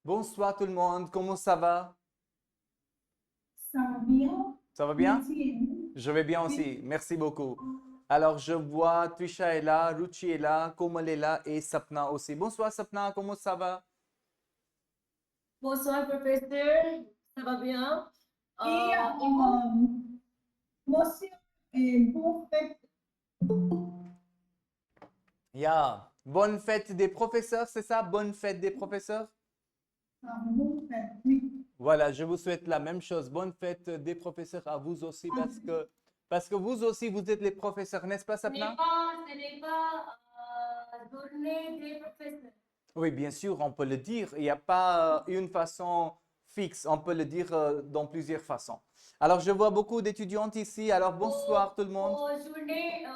Bonsoir tout le monde, comment ça va? Ça va bien? Ça va bien? Merci et vous? Je vais bien Oui. aussi, merci beaucoup. Alors, je vois Trisha est là, Ruchi est là, Komal est là et Sapna aussi. Bonsoir Sapna, comment ça va? Bonsoir, professeur. Ça va bien? Et Et vous? monsieur, vous faites Yeah. Bonne fête des professeurs, c'est ça? Bonne fête des professeurs? vous faites, oui. Voilà, je vous souhaite la même chose. Bonne fête des professeurs à vous aussi parce que vous aussi, vous êtes les professeurs, n'est-ce pas Sapna? Ce n'est pas journée des professeurs. Oui, bien sûr, on peut le dire. Il n'y a pas une façon fixe. On peut le dire dans plusieurs façons. Alors, je vois beaucoup d'étudiantes ici. Alors, bonsoir tout le monde. Bonne journée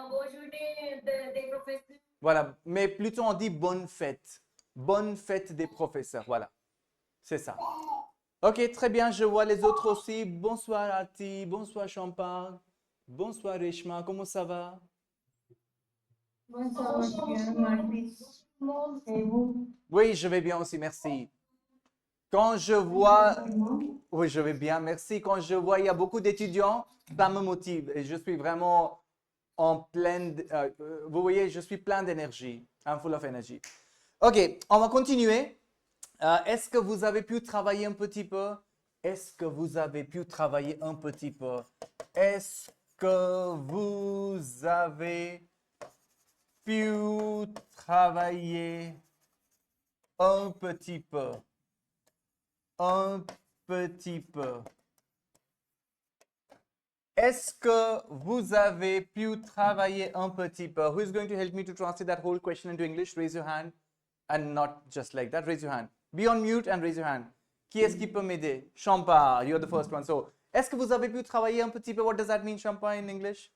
des professeurs. Voilà, mais plutôt on dit bonne fête. Bonne fête des professeurs. Voilà, c'est ça. Ok, très bien. Je vois les autres aussi. Bonsoir Ati, bonsoir Champa, bonsoir Reshma. Comment ça va? Bonsoir, monsieur Martis. Et vous? Oui, je vais bien aussi, merci. Quand je vois, oui, je vais bien, merci. Quand je vois, il y a beaucoup d'étudiants, ça me motive et je suis vraiment en pleine, vous voyez, je suis plein d'énergie. I'm full of energy. Ok, on va continuer. Est-ce que vous avez pu travailler un petit peu? Est-ce que vous avez pu travailler un petit peu? Est-ce que vous avez pu travailler un petit peu? Un petit peu. Est-ce que vous avez pu travailler un petit peu? Who is going to help me to translate that whole question into English? Raise your hand. And not just like that. Raise your hand. Be on mute and raise your hand. Qui est-ce qui peut m'aider? Champa, you're the first one. So, est-ce que vous avez pu travailler un petit peu? What does that mean, Champa, in English?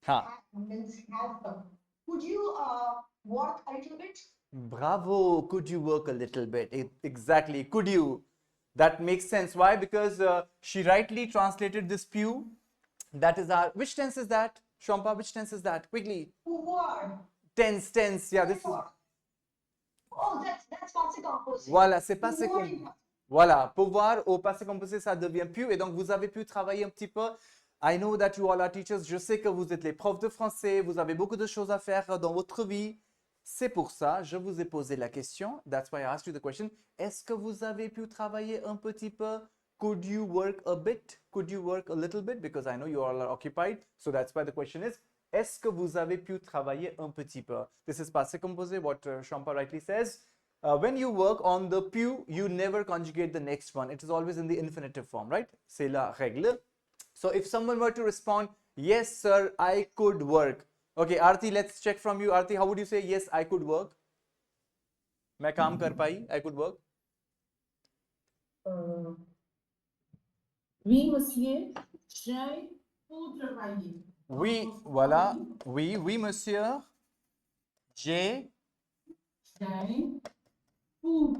Ha. Could you work a little bit? Bravo. Could you work a little bit? Exactly. Could you? That makes sense. Why? Because she rightly translated this pew. That is our. Which tense is that? Shampa, which tense is that? Quickly. Pouvoir. Tense. Yeah, this is. Oh, that's passé composé. Voilà, c'est passé Pouvoir. composé. Voilà, pouvoir au passé composé, ça devient pu. Et donc, vous avez pu travailler un petit peu. I know that you all are teachers. Je sais que vous êtes les profs de français. Vous avez beaucoup de choses à faire dans votre vie. C'est pour ça, je vous ai posé la question. That's why I asked you the question. Est-ce que vous avez pu travailler un petit peu? Could you work a bit? Could you work a little bit? Because I know you all are occupied. So that's why the question is, est-ce que vous avez pu travailler un petit peu? This is passé composé, what Shampa rightly says. When you work on the pew, you never conjugate the next one. It is always in the infinitive form, right? C'est la règle. So if someone were to respond, yes, sir, I could work. Okay, Aarti, let's check from you. Aarti, how would you say, yes, I could work? मैं काम कर पाई, I could work. Oui, monsieur, j'ai pour travailler. Oui, voilà. Oui, monsieur. J'ai. J'ai pour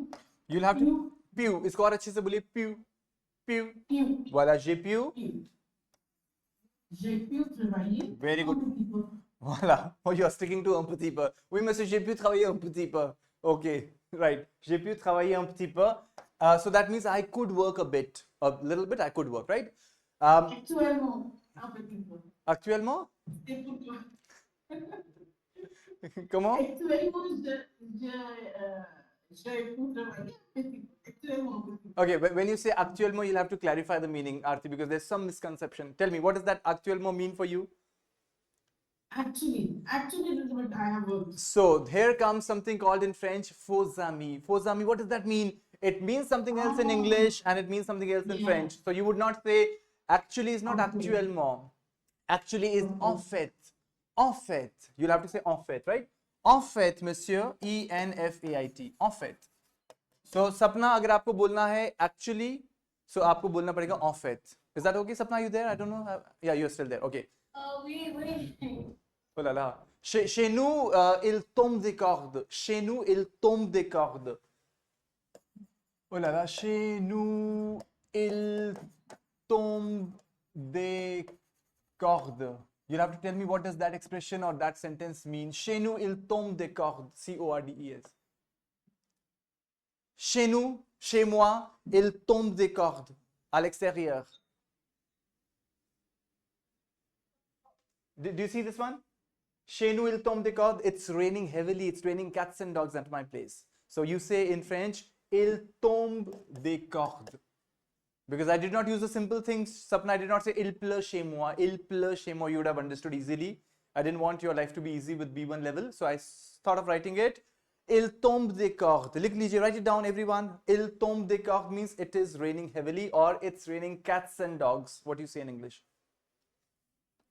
You'll have to. Pew. इसको और अच्छे से बोलिए pew. Pew. Voilà, j'ai pu. J'ai pu travailler. Very good. Voilà. Oh, you're sticking to un petit peu. Oui, monsieur, j'ai pu travailler un petit peu. Okay, right. J'ai pu travailler un petit peu. So that means I could work a bit. A little bit, I could work, right? Actuellement, un petit peu. Actuellement? C'est pour toi. Comment? Actuellement, j'ai pour travailler un petit peu. Actuellement, un petit peu. Okay, when you say actuellement, you'll have to clarify the meaning, Aarti, because there's some misconception. Tell me, what does that actuellement mean for you? Actually, that's what I have worked. So here comes something called in French faux ami. Faux ami, what does that mean? It means something else in English and it means something else in French. So you would not say actually is not actuellement. Actually is en fait. En fait. You'll have to say en fait, right? En fait, monsieur, E-N-F-A-I-T. En fait. So Sapna, अगर आपको बोलना है actually, so आपको बोलना पड़ेगा en fait. Is that okay, Sapna? Are you there? I don't know. Yeah, you're still there. Okay. Oui. Oh là là. Chez nous, il tombe des cordes. Chez nous, il tombe des cordes. Oh là là. Chez nous, il tombe des cordes. You'll have to tell me what does that expression or that sentence mean. Chez nous, il tombe des cordes. C-O-R-D-E-S. Chez nous, chez moi, il tombe des cordes. À l'extérieur. Do you see this one? Chez nous, il tombe des cordes. It's raining heavily. It's raining cats and dogs at my place. So you say in French, il tombe des cordes. Because I did not use the simple things. Sapna, I did not say il pleut chez moi. Il pleut chez moi. You would have understood easily. I didn't want your life to be easy with B1 level. So I thought of writing it. Il tombe des cordes. Liख लीजिए. Write it down, everyone. Il tombe des cordes means it is raining heavily or it's raining cats and dogs. What do you say in English?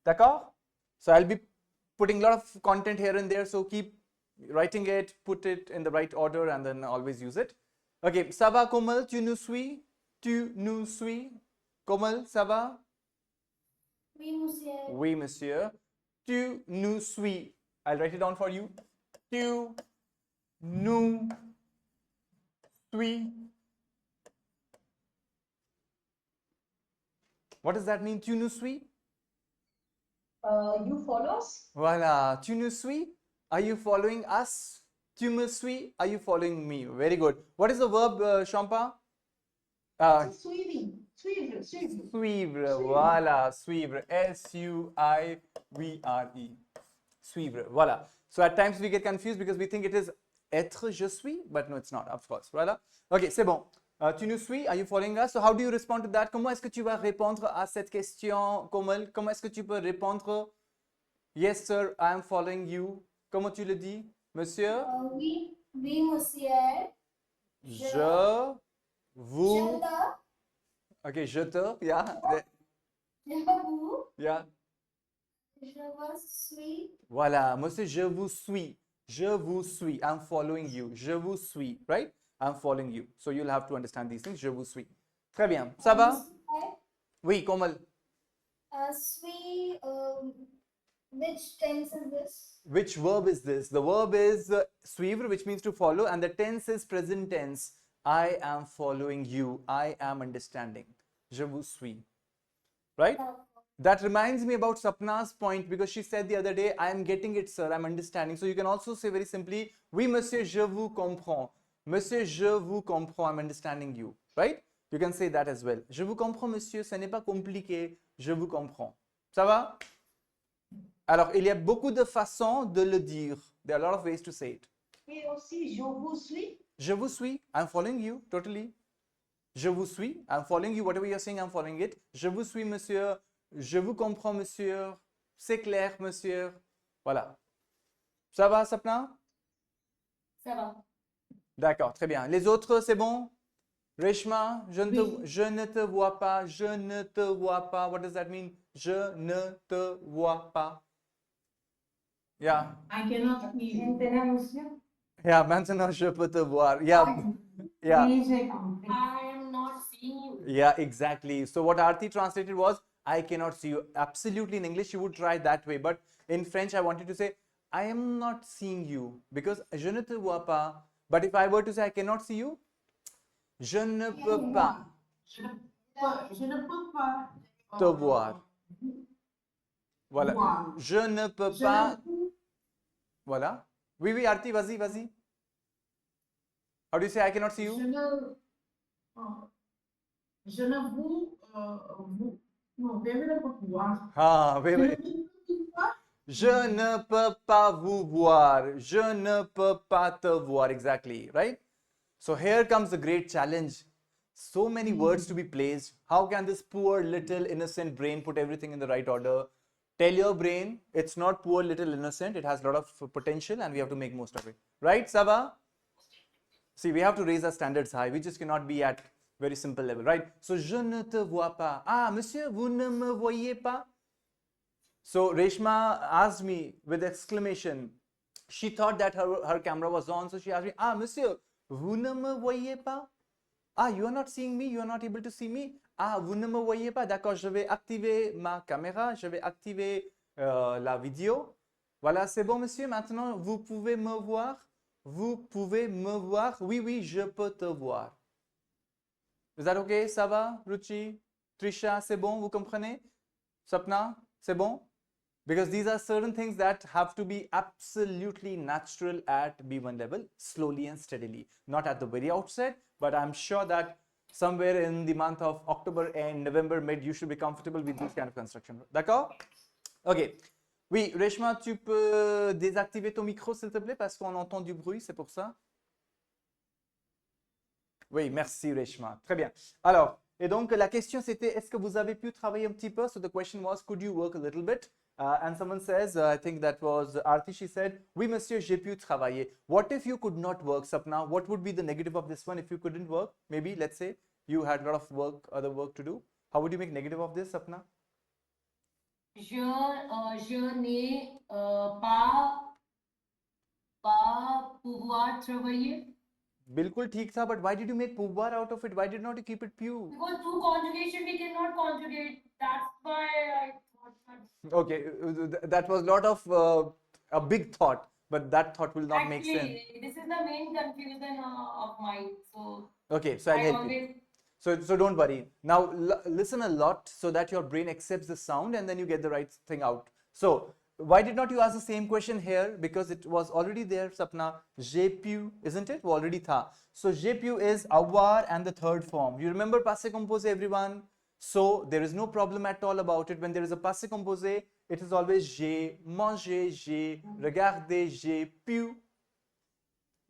D'accord? So I'll be putting a lot of content here and there. So keep writing it, put it in the right order and then always use it. Okay. Ça va, Komal? Tu nous suis? Tu nous suis? Komal, ça va? Oui, monsieur. Oui, monsieur. Tu nous suis. I'll write it down for you. Tu nous suis. What does that mean? Tu nous suis? You follow us? Voilà. Tu nous suis? Are you following us? Tu me suis? Are you following me? Very good. What is the verb, Shampa? Suivre. Suivre. Suivre. Suivre. Voilà. Suivre. S-U-I-V-R-E. Suivre. Voilà. So at times we get confused because we think it is être, je suis, but no, it's not, of course. Voilà. Ok, c'est bon. Tu nous suis? Are you following us? So how do you respond to that? Comment est-ce que tu vas répondre à cette question, Komal? Comment est-ce que tu peux répondre? Yes, sir, I am following you. Comment tu le dis, monsieur? Oui, oui, monsieur. Je vous. Je te. Ok, je te. Yeah. Je vous. Yeah. Je vous suis. Voilà, monsieur, je vous suis. Je vous suis. I'm following you. Je vous suis. Right? I'm following you. So you'll have to understand these things. Je vous suis. Très bien. Ça va? Monsieur, Oui, Komal. suis. Which tense is this? Which verb is this? The verb is suivre, which means to follow, and the tense is present tense. I am following you. I am understanding. Je vous suis. Right? That reminds me about Sapna's point because she said the other day, I am getting it, sir. I'm understanding. So you can also say very simply, oui, monsieur, je vous comprends. Monsieur, je vous comprends. I'm understanding you. Right? You can say that as well. Je vous comprends, monsieur. Ce n'est pas compliqué. Je vous comprends. Ça va? Alors, il y a beaucoup de façons de le dire. There are a lot of ways to say it. Et aussi, je vous suis. Je vous suis. I'm following you. Totally. Je vous suis. I'm following you. Whatever you're saying, I'm following it. Je vous suis, monsieur. Je vous comprends, monsieur. C'est clair, monsieur. Voilà. Ça va, Sapna? Ça va. D'accord, très bien. Les autres, c'est bon? Reshma, je ne Oui. je ne te vois pas. Je ne te vois pas. What does that mean? Je ne te vois pas. Yeah. I cannot see you. Maintenant, monsieur. Yeah, maintenant je peux te voir. Yeah. Yeah. I am not seeing you. Yeah, exactly. So what Aarti translated was, I cannot see you. Absolutely, in English, you would try that way. But in French, I wanted to say, I am not seeing you. Because je ne te vois pas. But if I were to say, I cannot see you, je ne peux pas Je ne peux pas te voir. Voilà. voir. Je ne peux Je pas. ne- Voilà. Oui, oui, Aarti, vas-y, vas-y. How do you say, I cannot see je you? ne, je ne vous, non, désolé pour voir. Ah, oui, Je oui. ne peux pas. Je ne peux pas vous voir. Je ne peux pas te voir. Exactly, right? So here comes the great challenge. So many words to be placed. How can this poor little innocent brain put everything in the right order? Tell your brain it's not poor little innocent. It has a lot of potential and we have to make most of it. Right, Saba? See, we have to raise our standards high. We just cannot be at very simple level, right? So, je ne te vois pas. Ah, monsieur, vous ne me voyez pas? So Reshma asked me with exclamation. She thought that her camera was on, so she asked me, ah, monsieur, vous ne me voyez pas? Ah, you are not seeing me, you are not able to see me? Ah, vous ne me voyez pas? D'accord, je vais activer ma caméra, je vais activer la vidéo. Voilà, c'est bon, monsieur, maintenant, vous pouvez me voir? Vous pouvez me voir? Oui, oui, je peux te voir. Is that okay? Ça va, Ruchi? Trisha, c'est bon, vous comprenez? Sapna, c'est bon? Because these are certain things that have to be absolutely natural at B1 level, slowly and steadily. Not at the very outset, but I'm sure that somewhere in the month of October and November mid, you should be comfortable with this kind of construction. D'accord? Ok. Oui, Reshma, tu peux désactiver ton micro, s'il te plaît, parce qu'on entend du bruit, c'est pour ça. Oui, merci Reshma. Très bien. Alors, et donc la question c'était, est-ce que vous avez pu travailler un petit peu? So the question was, could you work a little bit? And someone says, I think that was Arti, she said, oui monsieur, j'ai pu travailler. What if you could not work, Sapna? What would be the negative of this one if you couldn't work? Maybe, let's say, you had a lot of work, other work to do. How would you make negative of this, Sapna? Je n'ai pas pouvoir travailler. बिल्कुल ठीक था, but why did you make pouvoir out of it? Why did not you keep it pew? Because through conjugation we cannot conjugate. That's why I thought that. Okay, that was lot of a big thought, but that thought will not make sense. Actually, this is the main confusion of mine. So Okay, so I'll I help you. always So don't worry. Now listen a lot so that your brain accepts the sound and then you get the right thing out. So why did not you ask the same question here? Because it was already there, Sapna. J'ai pu, isn't it? वो already था. So j'ai pu is avoir and the third form. You remember passé composé, everyone? So there is no problem at all about it. When there is a passé composé, it is always j'ai mangé, j'ai regardé, j'ai pu.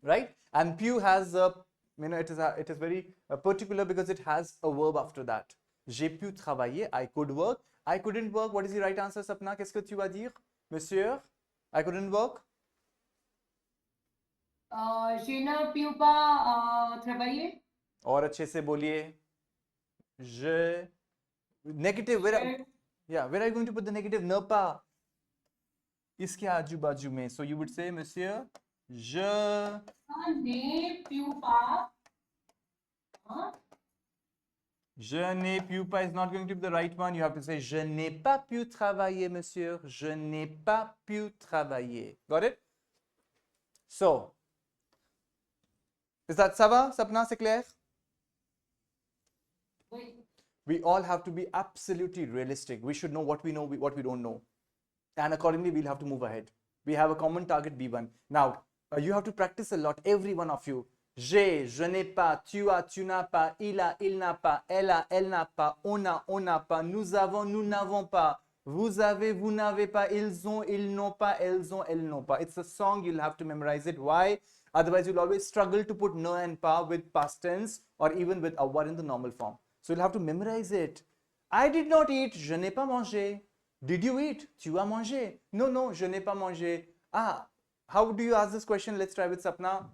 Right? And pu has a, it is very particular because it has a verb after that. J'ai pu travailler, I could work. I couldn't work. What is the right answer, Sapna? Qu'est-ce que tu vas dire, monsieur? I couldn't work. je ne peux pas travailler. और अच्छे से बोलिए. Je. Negative. Where? Yeah. Where are you going to put the negative? Ne pas. इसके आजू बाजू में. So you would say, monsieur, je. Ne peux pas. Je n'ai pu pas is not going to be the right one. You have to say, je n'ai pas pu travailler, monsieur. Je n'ai pas pu travailler. Got it? So, is that ça va? Sapna, c'est clair? Oui. We all have to be absolutely realistic. We should know, what we don't know. And accordingly, we'll have to move ahead. We have a common target B1. Now, you have to practice a lot, every one of you. J'ai, je n'ai pas, tu as, tu n'as pas, il a, il n'a pas, elle a, elle n'a pas, on a, on n'a pas, nous avons, nous n'avons pas, vous avez, vous n'avez pas, ils ont, ils n'ont pas, elles ont, elles n'ont pas. It's a song, you'll have to memorize it. Why? Otherwise, you'll always struggle to put ne and pa with past tense or even with avoir in the normal form. So you'll have to memorize it. I did not eat, je n'ai pas mangé. Did you eat? Tu as mangé. No, no, je n'ai pas mangé. Ah, how do you ask this question? Let's try with Sapna.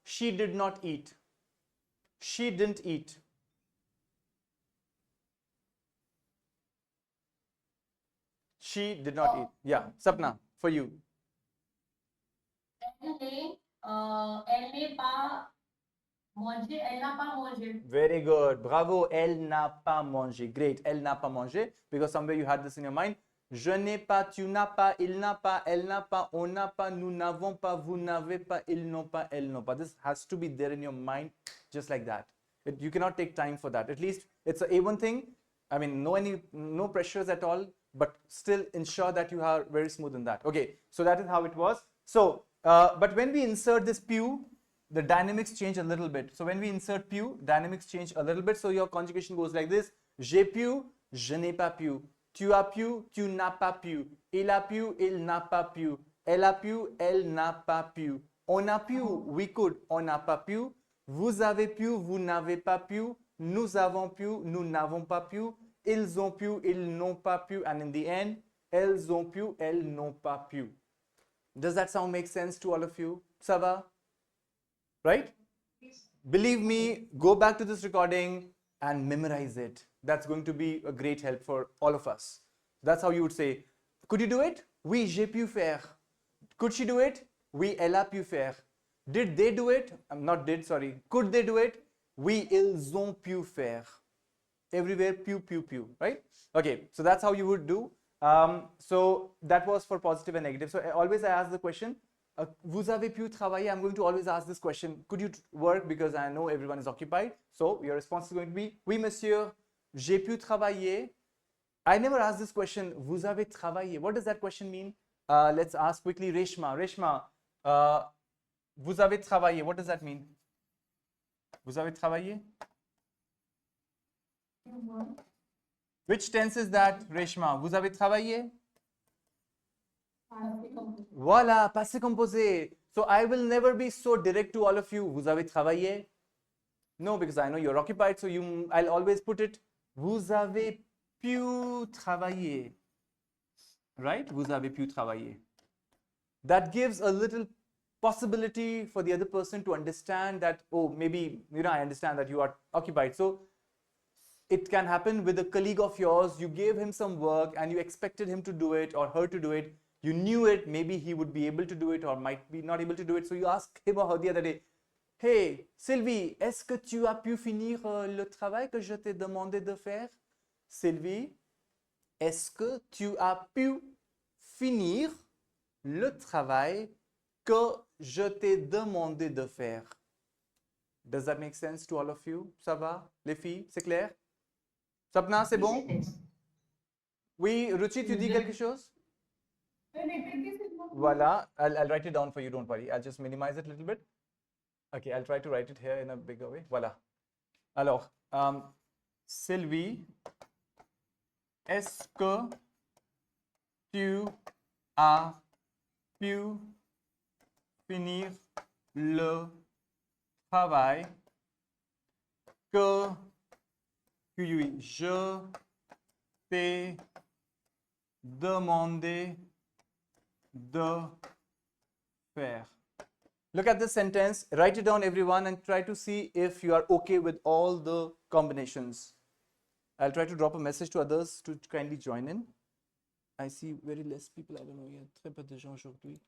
She did not eat. She didn't eat. She did not eat. Yeah, Sapna, for you. Elle n'est pas mangé. Elle n'a pas mangé. Very good. Bravo. Elle n'a pas mangé. Great. Elle n'a pas mangé. Because somewhere you had this in your mind. Je n'ai pas, tu n'as pas, il n'a pas, elle n'a pas, on n'a pas, nous n'avons pas, vous n'avez pas, ils n'ont pas, elles n'ont pas. This has to be there in your mind just like that. You cannot take time for that. At least it's a A1 thing. I mean, no pressures at all, but still ensure that you are very smooth in that. Okay, so that is how it was. So, but when we insert this pu, the dynamics change a little bit. So when we insert pu, dynamics change a little bit. So your conjugation goes like this. J'ai pu, je n'ai pas pu. Tu as pu, tu n'as pas pu. Il a pu, il n'a pas pu. Elle a pu, elle n'a pas pu. On a pu, we could, on n'a pas pu. Vous avez pu, vous n'avez pas pu. Nous avons pu, nous n'avons pas pu. Ils ont pu, ils n'ont pas pu. And in the end, elles ont pu, elles n'ont pas pu. Does that sound make sense to all of you? Ça va? Right? Believe me, go back to this recording and memorize it. That's going to be a great help for all of us. That's how you would say, could you do it? Oui, j'ai pu faire. Could she do it? Oui, elle a pu faire. Did they do it? Not did, sorry. Could they do it? Oui, ils ont pu faire. Everywhere, pu, pu, pu, right? Okay, so that's how you would do. So that was for positive and negative. So always I ask the question, vous avez pu travailler? I'm going to always ask this question, could you work? Because I know everyone is occupied. So your response is going to be, oui, monsieur, j'ai pu travailler. I never asked this question. Vous avez travaillé. What does that question mean? Let's ask quickly Reshma. Reshma, vous avez travaillé. What does that mean? Vous avez travaillé? Which tense is that, Reshma? Vous avez travaillé? Voilà, passé composé. So I will never be so direct to all of you. Vous avez travaillé? No, because I know you're occupied, so I'll always put it. Vous avez pu travailler. Right? Vous avez pu travailler. That gives a little possibility for the other person to understand that, oh, maybe, I understand that you are occupied. So it can happen with a colleague of yours. You gave him some work and you expected him to do it or her to do it. You knew it, maybe he would be able to do it or might be not able to do it. So you ask him or her the other day, hey, Sylvie, est-ce que tu as pu finir le travail que je t'ai demandé de faire? Sylvie, est-ce que tu as pu finir le travail que je t'ai demandé de faire? Does that make sense to all of you? Ça va, les filles? C'est clair? Sapna, c'est bon? Oui, Ruchi, tu dis quelque chose? Voilà, I'll write it down for you, don't worry. I'll just minimize it a little bit. Okay, I'll try to write it here in a bigger way. Voilà. Alors, Sylvie, est-ce que tu as pu finir le travail que je t'ai demandé de faire? Look at this sentence, write it down everyone and try to see if you are okay with all the combinations. I'll try to drop a message to others to kindly join in. I see very less people, I don't know, il y a très peu de gens aujourd'hui.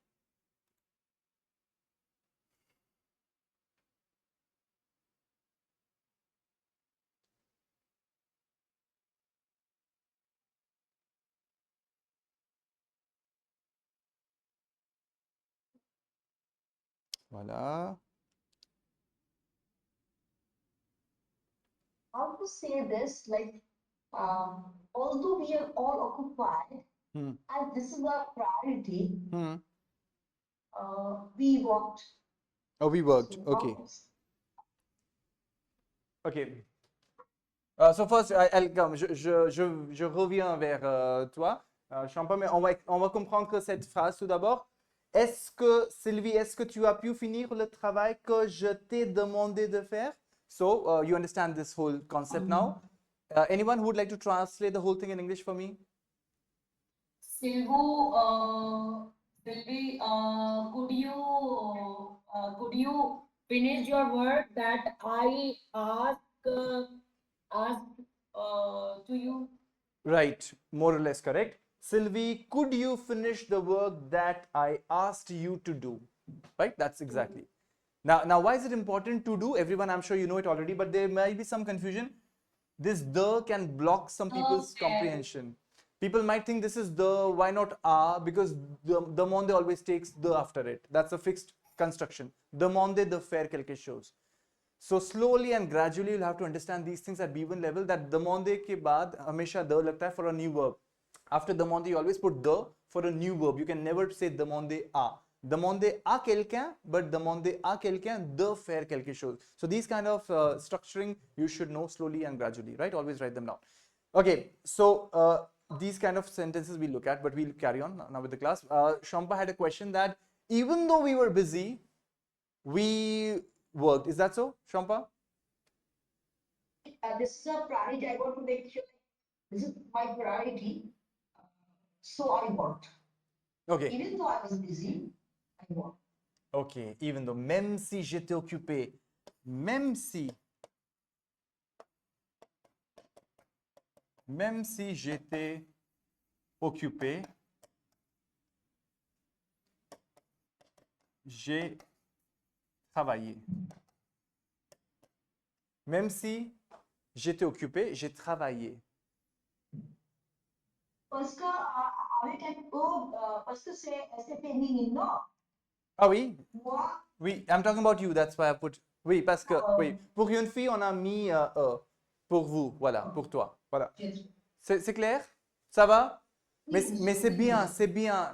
Voilà. How to say this, like, although we are all occupied, and this is our priority, we worked. Oh, we worked. So, Okay. worked. Okay. So first, I'll come. Je reviens vers toi, Champa, mais on va comprendre que cette phrase tout d'abord. Est-ce que, Sylvie, est-ce que tu as pu finir le travail que je t'ai demandé de faire? So, you understand this whole concept now. Anyone who would like to translate the whole thing in English for me? Sylvie, could you finish your work that I asked to you? Right, more or less correct. Sylvie, could you finish the work that I asked you to do? Right, that's exactly. Now, why is it important to do? Everyone, I'm sure you know it already, but there might be some confusion. This the can block some people's comprehension. People might think this is the, why not a? Because the monde always takes the after it. That's a fixed construction. Demande de faire quelque chose. So slowly and gradually you'll have to understand these things at B1 level, that demande ke baad hamesha the lagta hai for a new verb. After demande you always put the for a new verb. You can never say demande a. Demande à quelqu'un, but demande à quelqu'un de faire quelque chose. So these kind of structuring you should know slowly and gradually, right? Always write them down. Okay, so these kind of sentences we look at, but we'll carry on now with the class. Shampa had a question that even though we were busy, we worked. Is that so, Shampa? This is a priority. I want to make sure this is my priority. So I worked. Okay. Even though I was busy, I worked. Ok, even though, même si j'étais occupé, même si j'étais occupé, j'ai travaillé. Même si j'étais occupé, j'ai travaillé. Parce que avec un parce que c'est féminin, non? Ah oui? Moi, Oui, I'm talking about you, that's why I put. Oui, parce que, oui, pour une fille, on a mis e. Pour vous, voilà, pour toi. Voilà. C'est clair? Ça va? Yes, Mais c'est bien, yes. c'est bien.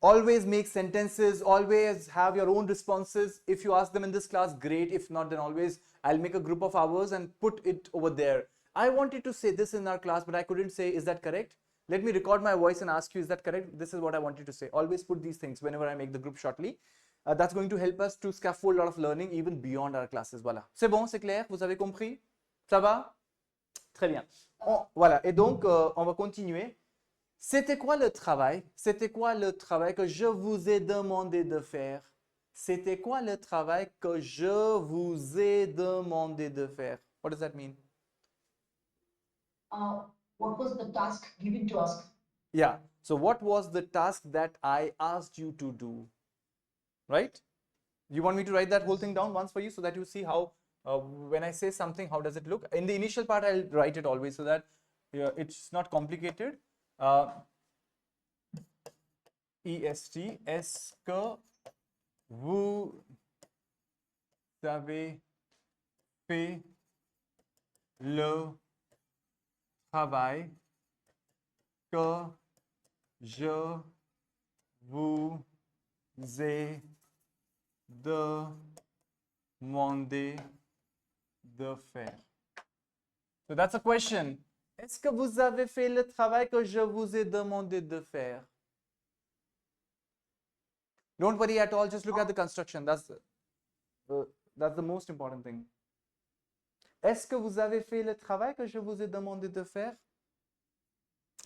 Always make sentences, always have your own responses. If you ask them in this class, great. If not, then always I'll make a group of ours and put it over there. I wanted to say this in our class, but I couldn't say, is that correct? Let me record my voice and ask you, is that correct? This is what I wanted to say. Always put these things whenever I make the group shortly. That's going to help us to scaffold a lot of learning even beyond our classes. Voilà. C'est bon, c'est clair? Vous avez compris? Ça va? Très bien. Voilà. Et donc, on va continuer. C'était quoi le travail? C'était quoi le travail que je vous ai demandé de faire? C'était quoi le travail que je vous ai demandé de faire? What does that mean? What was the task given to us? Yeah. So what was the task that I asked you to do? Right? You want me to write that whole thing down once for you so that you see how, when I say something, how does it look? In the initial part, I'll write it always so that it's not complicated. EST, est-ce que vous avez fait le travail que je vous ai demandé de faire? So that's a question. Est-ce que vous avez fait le travail que je vous ai demandé de faire? Don't worry at all, just look at the construction. That's the most important thing. Est-ce que vous avez fait le travail que je vous ai demandé de faire?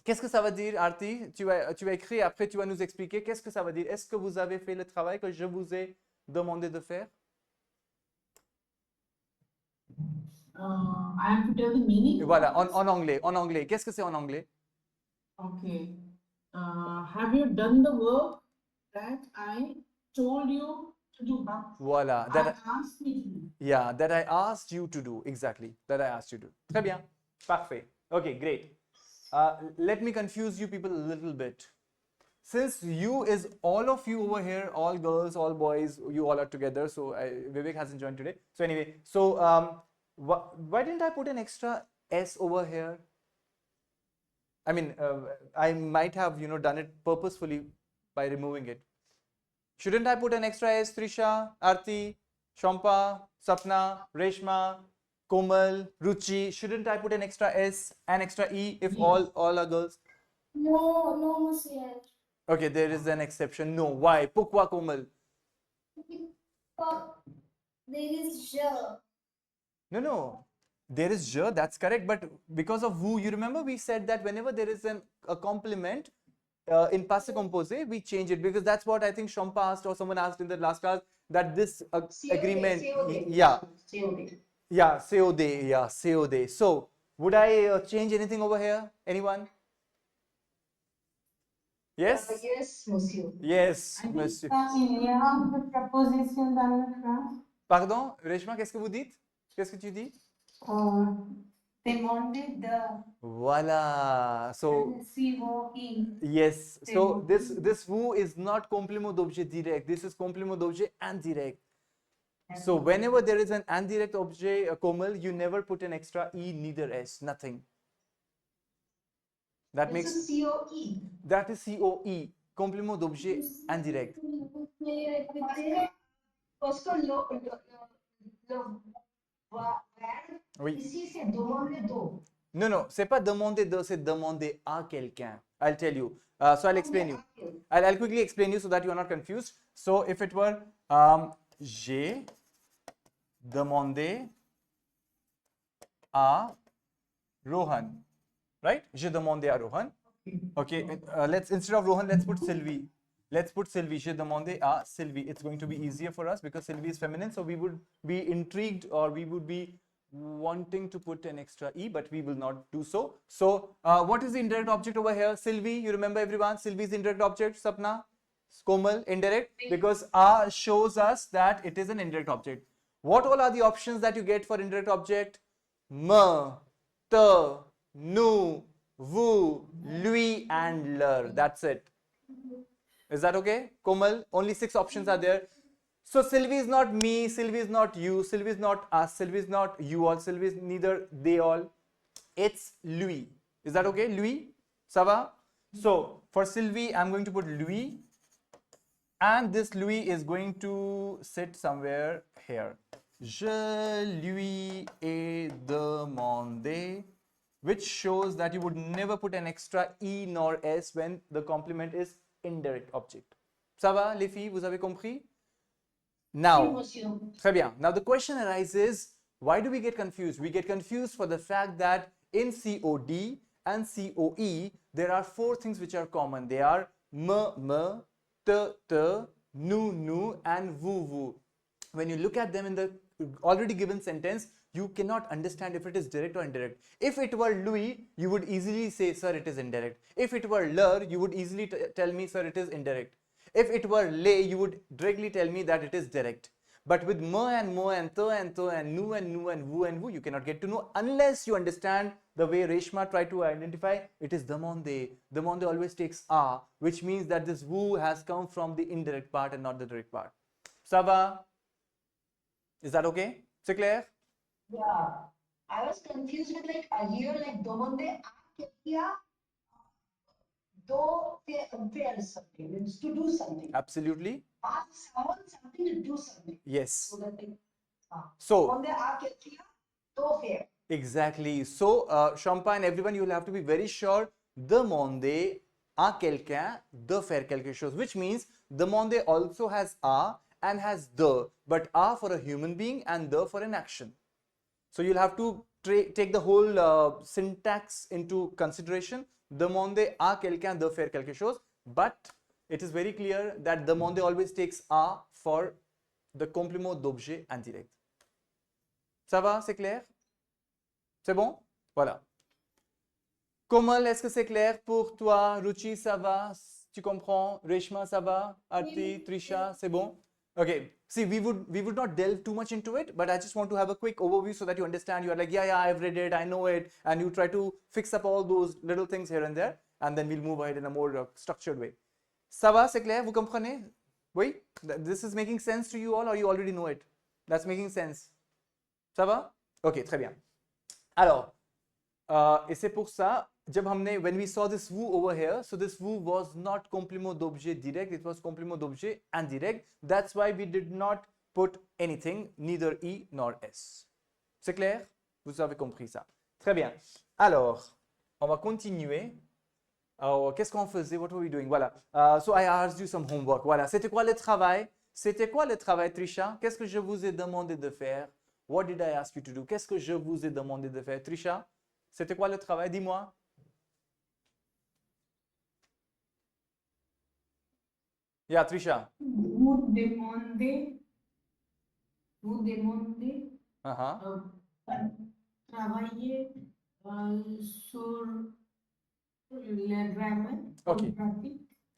Qu'est-ce que ça veut dire, Arti? Tu vas écrire, après tu vas nous expliquer qu'est-ce que ça veut dire. Est-ce que vous avez fait le travail que je vous ai demandé de faire? I have to tell the meaning. Et voilà, en anglais. En anglais. Qu'est-ce que c'est en anglais? Okay. Have you done the work that I told you to do? Voilà. I asked you to do. Yeah, that I asked you to do. Exactly. That I asked you to do. Très bien. Parfait. Okay, great. Let me confuse you people a little bit. Since you is all of you over here, all girls, all boys, you all are together. So Vivek hasn't joined today. So anyway, so why didn't I put an extra S over here? I mean, I might have, done it purposefully by removing it. Shouldn't I put an extra S, Trisha, Arti, Shampa, Sapna, Reshma, Komal, Ruchi? Shouldn't I put an extra S and extra E if all are girls? No, monsieur. Okay, there is an exception. No, why? Pourquoi, Komal? There is je. No. There is je, that's correct. But because of vous, you remember we said that whenever there is a complement in passé composé, we change it because that's what I think Shampa asked or someone asked in the last class that this agreement. Yeah. COD. Yeah, COD. Yeah, COD. So, would I change anything over here? Anyone? Yes? Yes, monsieur. Yes, monsieur. Il y a une préposition dans la phrase. Pardon, Reshma, qu'est-ce que vous dites? Qu'est-ce que tu dis? Demander de. Voilà. So, COE. yes. So, this vous is not complément d'objet direct. This is complément d'objet indirect. So, whenever there is an indirect objet, Komal, you never put an extra E, neither S, nothing. That makes. This is COE. That is COE, complément d'objet indirect. Parce que le verbe Oui. ici c'est demander d'eau. Non, c'est pas demander de, c'est demander à quelqu'un. I'll tell you. So I'll explain you. I'll quickly explain you so that you are not confused. So if it were, j'ai demandé à Rohan, right? J'ai demandé à Rohan. Okay. Let's instead of Rohan, let's put Sylvie. Let's put Sylvie. J'ai demandé à Sylvie. It's going to be easier for us because Sylvie is feminine. So we would be intrigued or we would be wanting to put an extra E, but we will not do so. So what is the indirect object over here? Sylvie, you remember everyone? Sylvie is the indirect object. Sapna, Komal, indirect, because A shows us that it is an indirect object. What all are the options that you get for indirect object? Me, te, nous, vous, lui, and leur. That's it. Is that okay? Komal, only 6 options are there. So Sylvie is not me, Sylvie is not you, Sylvie is not us, Sylvie is not you all, Sylvie is neither they all. It's lui. Is that okay? Lui? Ça va? So, for Sylvie, I'm going to put Louis. And this Louis is going to sit somewhere here. Je lui ai demandé, which shows that you would never put an extra E nor S when the complement is indirect object. Ça va, les filles? Vous avez compris? Now, très bien. Now the question arises, why do we get confused? We get confused for the fact that in COD and COE, there are four things which are common. They are me, te, nu, and vous. When you look at them in the already given sentence, you cannot understand if it is direct or indirect. If it were Louis, you would easily say, sir, it is indirect. If it were leur, you would easily tell me, sir, it is indirect. If it were les, you would directly tell me that it is direct. But with me and te and nu and vous, you cannot get to know unless you understand the way Reshma tried to identify. It is demandé. Demandé always takes a, which means that this vous has come from the indirect part and not the direct part. Ça va? Is that okay? C'est clair? Yeah. I was confused with like here, like demande a kiya, do faire something, means to do something. Absolutely. Ask someone something to do something. Yes. So that they, So, demande a kiya, do faire. exactly. So, Shampa and everyone, you will have to be very sure. Demander à quelqu'un de faire quelque chose, which means demander also has a and has the, but a for a human being and the for an action. So you'll have to take the whole syntax into consideration. Demander à quelqu'un de faire quelque chose, but it is very clear that demander always takes a for the complément d'objet indirect. Ça va, c'est clair? C'est bon? Voilà. Komal, est-ce que c'est clair pour toi? Ruchi, ça va? Tu comprends? Reshma, ça va? Arti, Trisha, c'est bon? Okay. See, we would not delve too much into it, but I just want to have a quick overview so that you understand. You are like, yeah, I've read it, I know it, and you try to fix up all those little things here and there, and then we'll move ahead in a more structured way. Ça va, c'est clair? Vous comprenez? Oui? This is making sense to you all, or you already know it? That's making sense. Ça va? Ok, très bien. Alors, et c'est pour ça, when we saw this vous over here, so this vous was not complément d'objet direct, it was complément d'objet indirect. That's why we did not put anything, neither E nor S. C'est clair? Vous avez compris ça. Très bien. Alors, on va continuer. Alors, qu'est-ce qu'on faisait? What were we doing? Voilà. So I asked you some homework. Voilà. C'était quoi le travail? C'était quoi le travail, Trisha? Qu'est-ce que je vous ai demandé de faire? What did I ask you to do? Qu'est-ce que je vous ai demandé de faire? Trisha, c'était quoi le travail? Dis-moi. Yeah, Trisha. Vous demandez travailler sur la grammaire. Okay.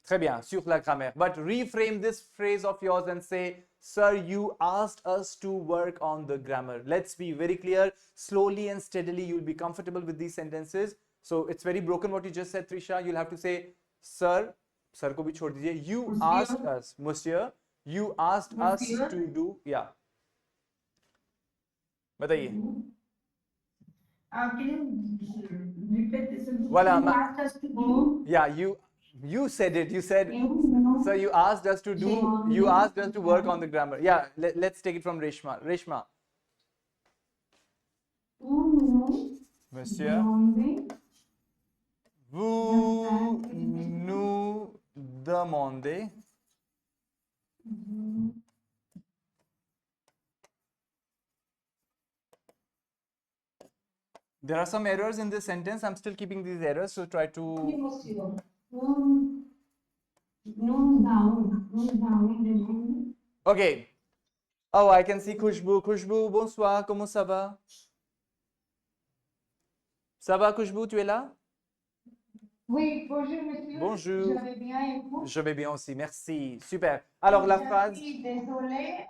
Très bien, sur la grammaire. But reframe this phrase of yours and say, sir, you asked us to work on the grammar. Let's be very clear. Slowly and steadily, you'll be comfortable with these sentences. So it's very broken what you just said, Trisha. You'll have to say, sir, sir ko bhi chhod dijiye. You asked us, monsieur, you asked us to do, yeah. Bataiye. Can you repeat this? Voilà, You asked us to do. Yeah, you said it. You said, so you asked us to do, you asked us to work on the grammar. Yeah, let's take it from Reshma. Reshma. Monsieur, vous nous demandez There are some errors in this sentence. I'm still keeping these errors, so try to. Okay. Oh, I can see Khushbu. Khushbu, bonsoir, comment ça va? Ça va, Khushbu, tu es là? Oui, bonjour monsieur. Bonjour. Je vais bien et vous? Je vais bien aussi, merci. Super. Alors, la phrase. Je suis désolée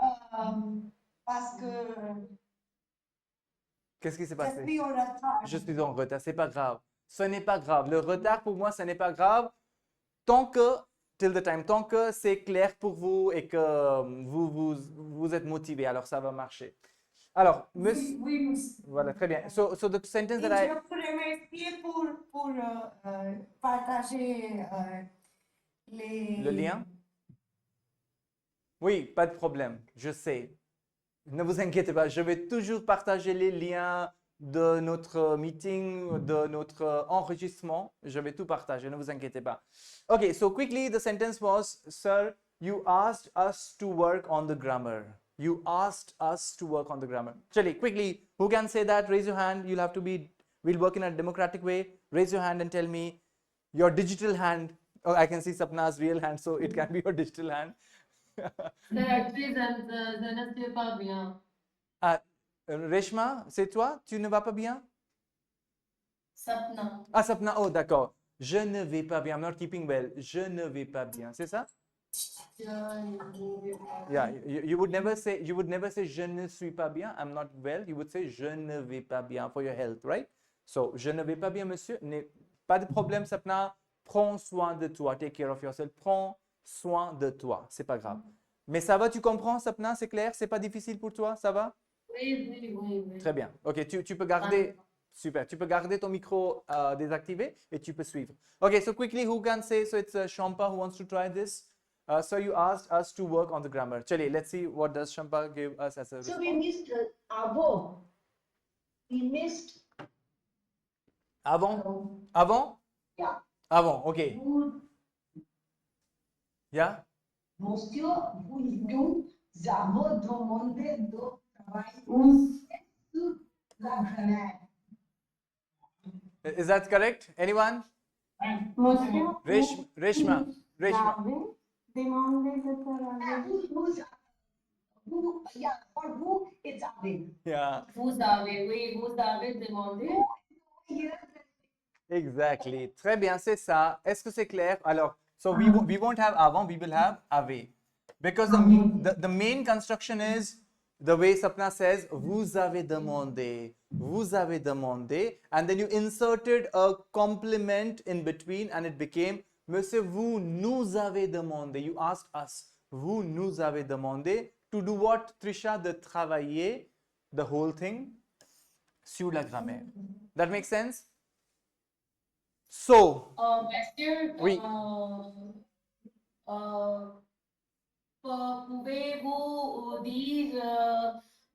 parce que Qu'est-ce qui s'est je passé? suis en retard. Je suis en retard, c'est pas grave. Ce n'est pas grave. Le retard pour moi, ce n'est pas grave. Tant que, till the time, tant que c'est clair pour vous et que vous êtes motivé, alors ça va marcher. Alors, monsieur, Oui, monsieur. voilà, très bien. So the sentence that I, Je peux remercier pour partager le les... lien? Oui, pas de problème, je sais. Ne vous inquiétez pas, je vais toujours partager les liens de notre meeting, de notre enregistrement. Je vais tout partager, ne vous inquiétez pas. Okay, so quickly the sentence was, Sir, you asked us to work on the grammar. You asked us to work on the grammar. Chali, quickly, who can say that? Raise your hand. You'll have to be, we'll work in a democratic way. Raise your hand and tell me your digital hand. Oh, I can see Sapna's real hand, so it can be your digital hand. Actually, je ne sais pas bien. Ah, Reshma, c'est toi? Tu ne vas pas bien? Sapna. Ah, Sapna, oh, d'accord. Je ne vais pas bien. I'm not keeping well. Je ne vais pas bien. C'est ça? Yeah, you would never say je ne suis pas bien. I'm not well. You would say je ne vais pas bien for your health, right? So, je ne vais pas bien, monsieur. Pas de problème, Sapna. Prends soin de toi. Take care of yourself. Prends soin de toi. C'est pas grave. Mais ça va, tu comprends, Sapna? C'est clair? C'est pas difficile pour toi? Ça va? Oui. Très bien. Ok, tu peux garder. Super. Tu peux garder ton micro désactivé et tu peux suivre. Okay, so quickly, who can say? So it's Shampa who wants to try this. So you asked us to work on the grammar. Chali, let's see what does Shampa give us as a So response. we missed avo. We missed Avant? Avant? yeah. Avant, ok. Vous, Yeah? monsieur, vous nous avons demandé de travailler sur la grammaire. Is that correct? Anyone? Monsieur, Reshma. demandé de travailler. Yeah, for who it's Abin. Yeah, Vous avez demandé. Here, exactly. Très bien, c'est ça. Est-ce que c'est clair? Alors, so we won't have avant, we will have ave. Because the main construction is the way Sapna says, vous avez demandé, and then you inserted a complement in between and it became, Monsieur, vous nous avez demandé, you asked us, vous nous avez demandé to do what, Trisha? De travailler the whole thing sur la grammaire. That makes sense? So, Monsieur, Oui. Pouvez-vous dire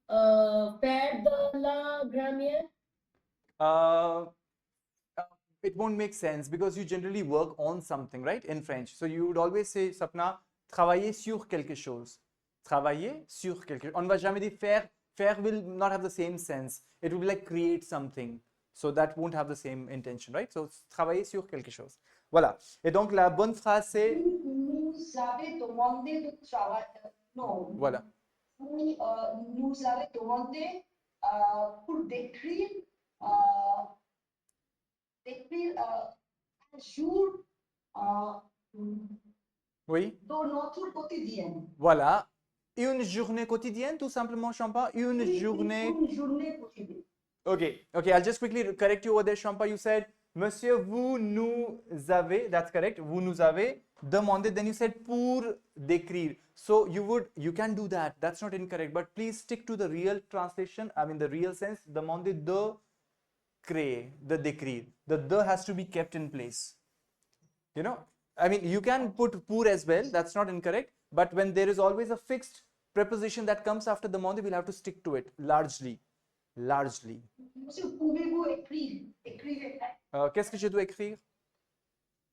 faire de la grammaire? uh, it won't make sense because you generally work on something, right? In French. So you would always say, Sapna, travailler sur quelque chose. Travailler sur quelque chose. On ne va jamais dire faire. Faire will not have the same sense. It will be like create something. So that won't have the same intention, right? So travailler sur quelque chose. Voilà. Et donc la bonne phrase c'est, nous avez demandé de travailler. Non. voilà. Nous avez demandé pour décrire un jour Oui. dans notre quotidien. Voilà. Une journée quotidienne, tout simplement, Champa. Une journée. Une journée quotidienne. Okay, I'll just quickly correct you over there, Champa. You said, Monsieur, vous nous avez, that's correct, vous nous avez demandé, then you said pour décrire. So you can do that, that's not incorrect, but please stick to the real translation, I mean the real sense, demander de créer, de décrire. The has to be kept in place. You know, I mean, you can put pour as well, that's not incorrect, but when there is always a fixed preposition that comes after the demandé, we'll have to stick to it, largely. Monsieur, pouvez-vous écrire? Écrivez. Qu'est-ce que je dois écrire?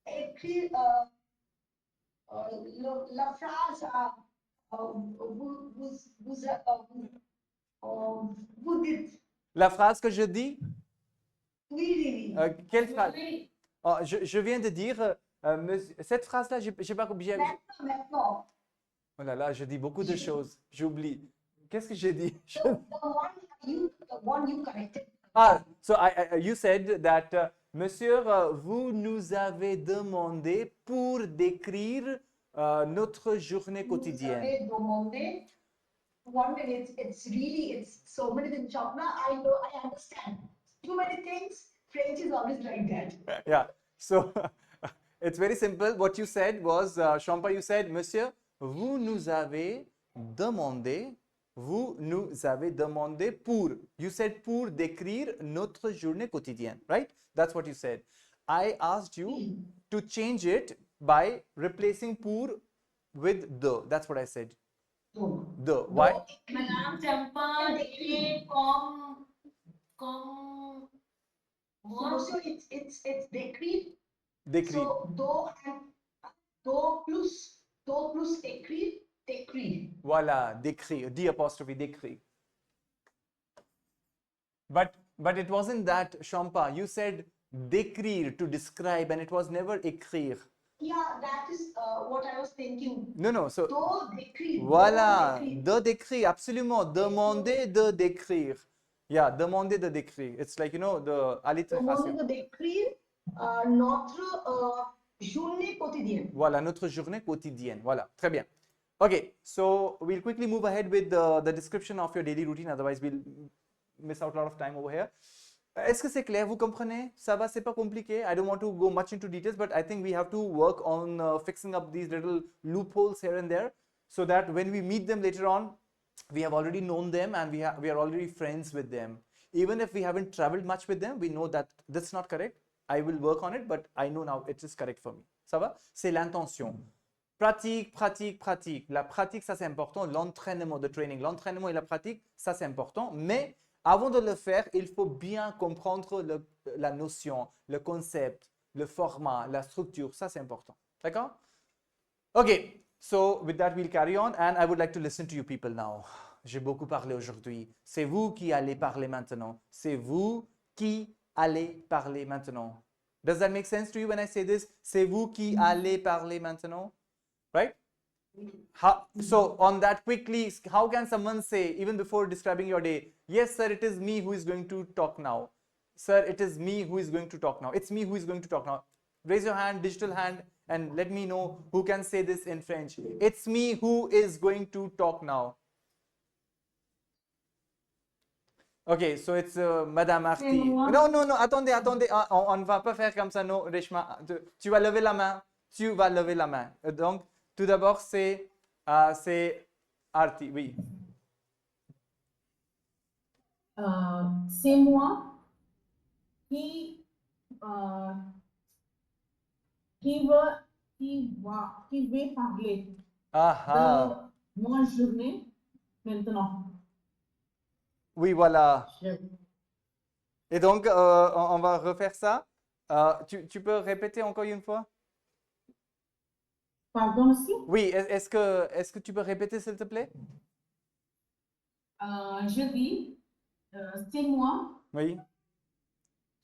Écrire la phrase vous dites. La phrase que je dis? Oui. Quelle phrase? Oui. Oh, je viens de dire, cette phrase-là, j'ai pas bien. Maintenant. Oh là là, je dis beaucoup de choses, j'oublie. Qu'est-ce que j'ai dit? The one you corrected. Ah, so you said that, Monsieur, vous nous avez demandé pour décrire notre journée quotidienne. Vous avez demandé. One minute, it's so many things. Chapna, I know, I understand. Too many things. French is always like that. Yeah, so it's very simple. What you said was, Champa, you said, Monsieur, vous nous avez demandé Vous nous avez demandé pour. You said pour décrire notre journée quotidienne, right? That's what you said. I asked you to change it by replacing pour with the. That's what I said. The. Why? Madam Champa, ये com So, what? it's décrire. Décrire. So, do plus écrire, décrire. Voilà, décrire. D apostrophe, décrire. But it wasn't that, Shampa. You said décrire to describe, and it was never écrire. Yeah, that is what I was thinking. No. So Do décrire. voilà, do décrire. de décrire, absolument. Demander de décrire. Yeah, demander de décrire. It's like, you know, the Demander alliteration. de décrire notre journée quotidienne. Voilà, notre journée quotidienne. Voilà, très bien. Okay, so we'll quickly move ahead with the description of your daily routine. Otherwise, we'll miss out a lot of time over here. Est-ce que c'est clair? Vous comprenez? Ça va, c'est pas compliqué. I don't want to go much into details, but I think we have to work on fixing up these little loopholes here and there so that when we meet them later on, we have already known them and we are already friends with them. Even if we haven't traveled much with them, we know that that's not correct. I will work on it, but I know now it is correct for me. Ça va? C'est l'intention. Pratique, pratique, pratique. La pratique, ça c'est important. L'entraînement, the training. L'entraînement et la pratique, ça c'est important. Mais avant de le faire, il faut bien comprendre la notion, le concept, le format, la structure. Ça c'est important. D'accord? Okay. So with that, we'll carry on. And I would like to listen to you people now. J'ai beaucoup parlé aujourd'hui. C'est vous qui allez parler maintenant. C'est vous qui allez parler maintenant. Does that make sense to you when I say this? C'est vous qui allez parler maintenant. Right? So on that quickly, how can someone say, even before describing your day, yes, sir, it is me who is going to talk now. Sir, it is me who is going to talk now. It's me who is going to talk now. Raise your hand, digital hand, and let me know who can say this in French. It's me who is going to talk now. Okay, so it's Madame Arti. No, attendez, on ne va pas faire comme ça, non, Reshma. Tu vas lever la main. Tu vas lever la main. Donc, tout d'abord, c'est Arti, oui. C'est moi qui vais parler Ah. de mon journée maintenant. Oui, voilà. Et donc, on va refaire ça. Tu peux répéter encore une fois? Pardon aussi? Oui, est-ce que tu peux répéter, s'il te plaît? Je dis, c'est moi Oui.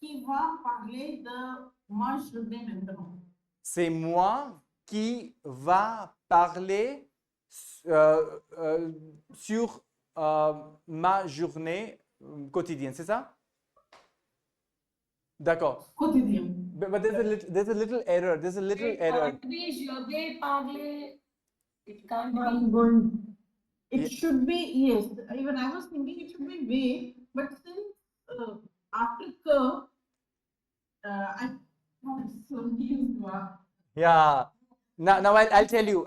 qui va parler de ma journée maintenant. C'est moi qui va parler sur ma journée quotidienne, c'est ça? D'accord. Quotidien. But there's a little error. There's a little error. Je vais parler. It can't be. I'm going. It Yeah. should be, yes. Even I was thinking it should be way, but since after que, I am so used to Yeah. Now I'll tell you.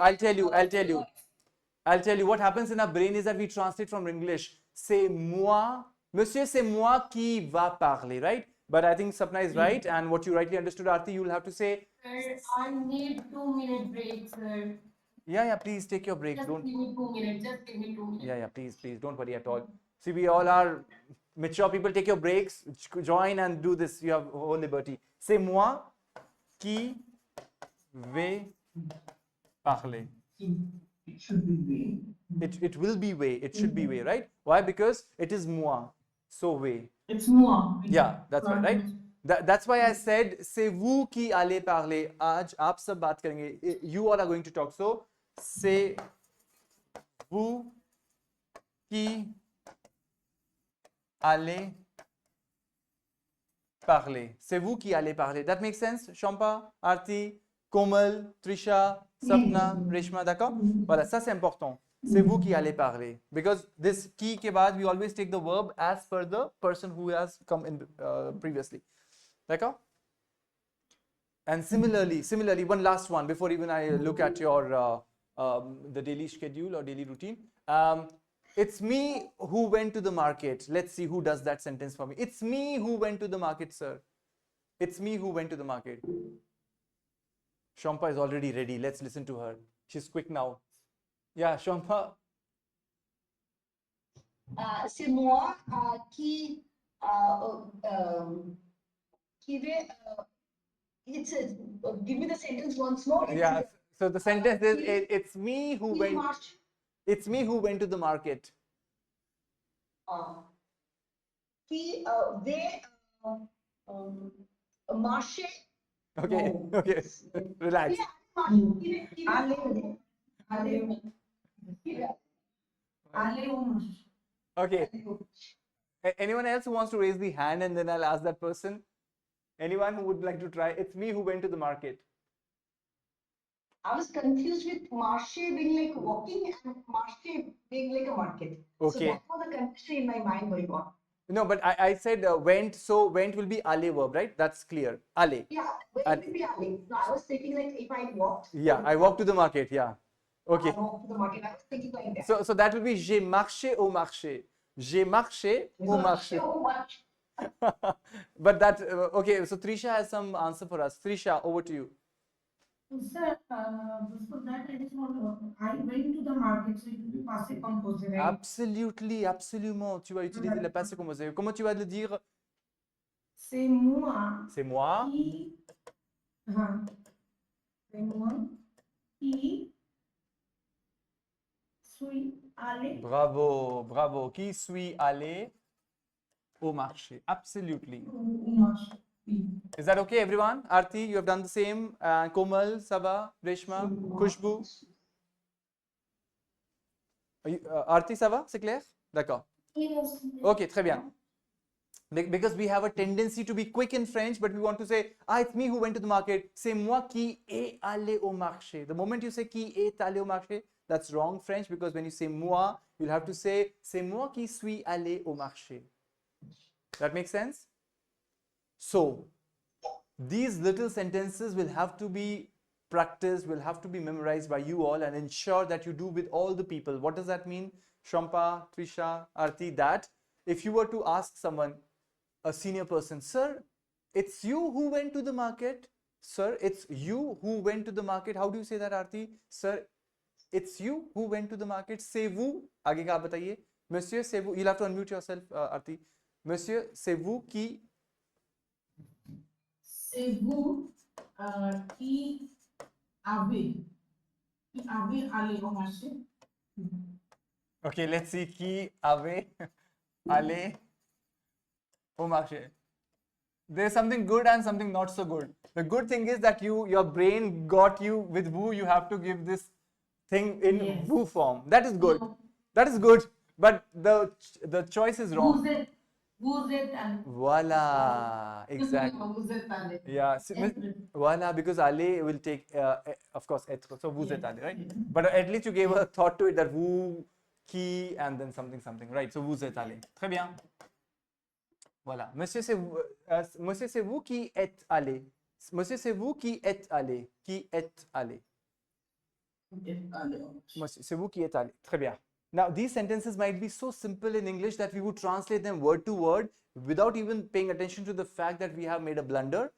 What happens in our brain is that we translate from English. C'est moi, monsieur, c'est moi qui va parler, right? But I think Sapna is right, and what you rightly understood, Aarti, you will have to say, Sir, I need 2-minute break, sir. yeah, please take your break. Just Don't. give me 2 minutes. Just give me 2 minutes. Yeah, please, don't worry at all. See, we all are mature people. Take your breaks, join and do this. You have whole liberty. C'est moi qui vais parler. It should be way. It will be way. It should be way, right? Why? Because it is moi. So way. It's moi. Yeah, that's right, right? That's why I said, c'est vous qui allez parler. आज आप सब बात करेंगे. You all are going to talk. So, c'est vous qui allez parler. C'est vous qui allez parler. That makes sense, Shampa, Aarti, Komal, Trisha, Sapna, Reshma, d'accord? Voilà, ça c'est important. C'est vous qui allez parler. Because this qui ke baad, we always take the verb as per the person who has come in previously. D'accord? And similarly, one last one before even I look at your the daily schedule or daily routine. It's me who went to the market. Let's see who does that sentence for me. It's me who went to the market, sir. It's me who went to the market. Shampa is already ready. Let's listen to her. She's quick now. Yeah, Shampa. C'est moi qui vais. Give me the sentence once more. Yeah. So the sentence is it's me who Qui went. marche. It's me who went to the market. Qui vais marcher. Okay. No. Okay. Relax. Allez, allez, allez au marché. Okay. Anyone else who wants to raise the hand and then I'll ask that person? Anyone who would like to try? It's me who went to the market. I was confused with marché being like walking and marché being like a market. Okay. So that was the confusion in my mind going on. No, but I said went, so went will be ale verb, right? That's clear. Ale. Yeah, where And- will be alley? No, I was thinking like if I walked. Yeah, I walked to the market. Yeah. Okay. I walked to the market. I was thinking like that. So that will be j'ai marché au marché. J'ai marché au marché. So much. But that, okay, so Trisha has some answer for us. Trisha, over to you. Sir, before that, I just want to, I went to the market, so it will be passé composé, right? Absolutely, absolument. Tu vas utiliser le passé composé. Comment tu vas le dire? C'est moi C'est moi. qui, c'est moi qui suis allé Bravo, bravo. Qui suis allé au marché? Absolutely. au marché. Oui. Is that okay, everyone? Arti, you have done the same. Komal, Saba, Reshma, Khushbu. Arti, ça va? C'est clair? D'accord. Yes. Okay, très bien. Because we have a tendency to be quick in French, but we want to say, it's me who went to the market. C'est moi qui est allé au marché. The moment you say qui est allé au marché, that's wrong French, because when you say moi, you'll have to say, c'est moi qui suis allé au marché. That makes sense? So, these little sentences will have to be practiced, will have to be memorized by you all and ensure that you do with all the people. What does that mean? Shampa, Trisha, Arti, that if you were to ask someone, a senior person, sir, it's you who went to the market? Sir, it's you who went to the market. How do you say that, Arti? Sir, it's you who went to the market. C'est vous. आगे का आप बताइए. Monsieur, c'est vous. You'll have to unmute yourself, Arti. Monsieur, c'est vous qui. C'est vous qui avez allé au marché. Okay, let's see. Qui avait allé au marché. There's something good and something not so good. The good thing is that your brain got you with vous. You have to give this thing in Yes. vous form. That is good. That is good. But the choice is wrong. Vous êtes allé. Voila. Exactly. Vous êtes allé. Yeah. Voila, because aller will take, of course, être. So vous êtes allé, right? But at least you gave a thought to it that vous, qui, and then something, right? So vous êtes allé. Très bien. Voilà. Monsieur, c'est vous qui êtes allé. Monsieur, c'est vous qui êtes allé. Qui êtes allé. Monsieur, c'est vous qui êtes allé. Très bien. Now, these sentences might be so simple in English that we would translate them word to word without even paying attention to the fact that we have made a blunder.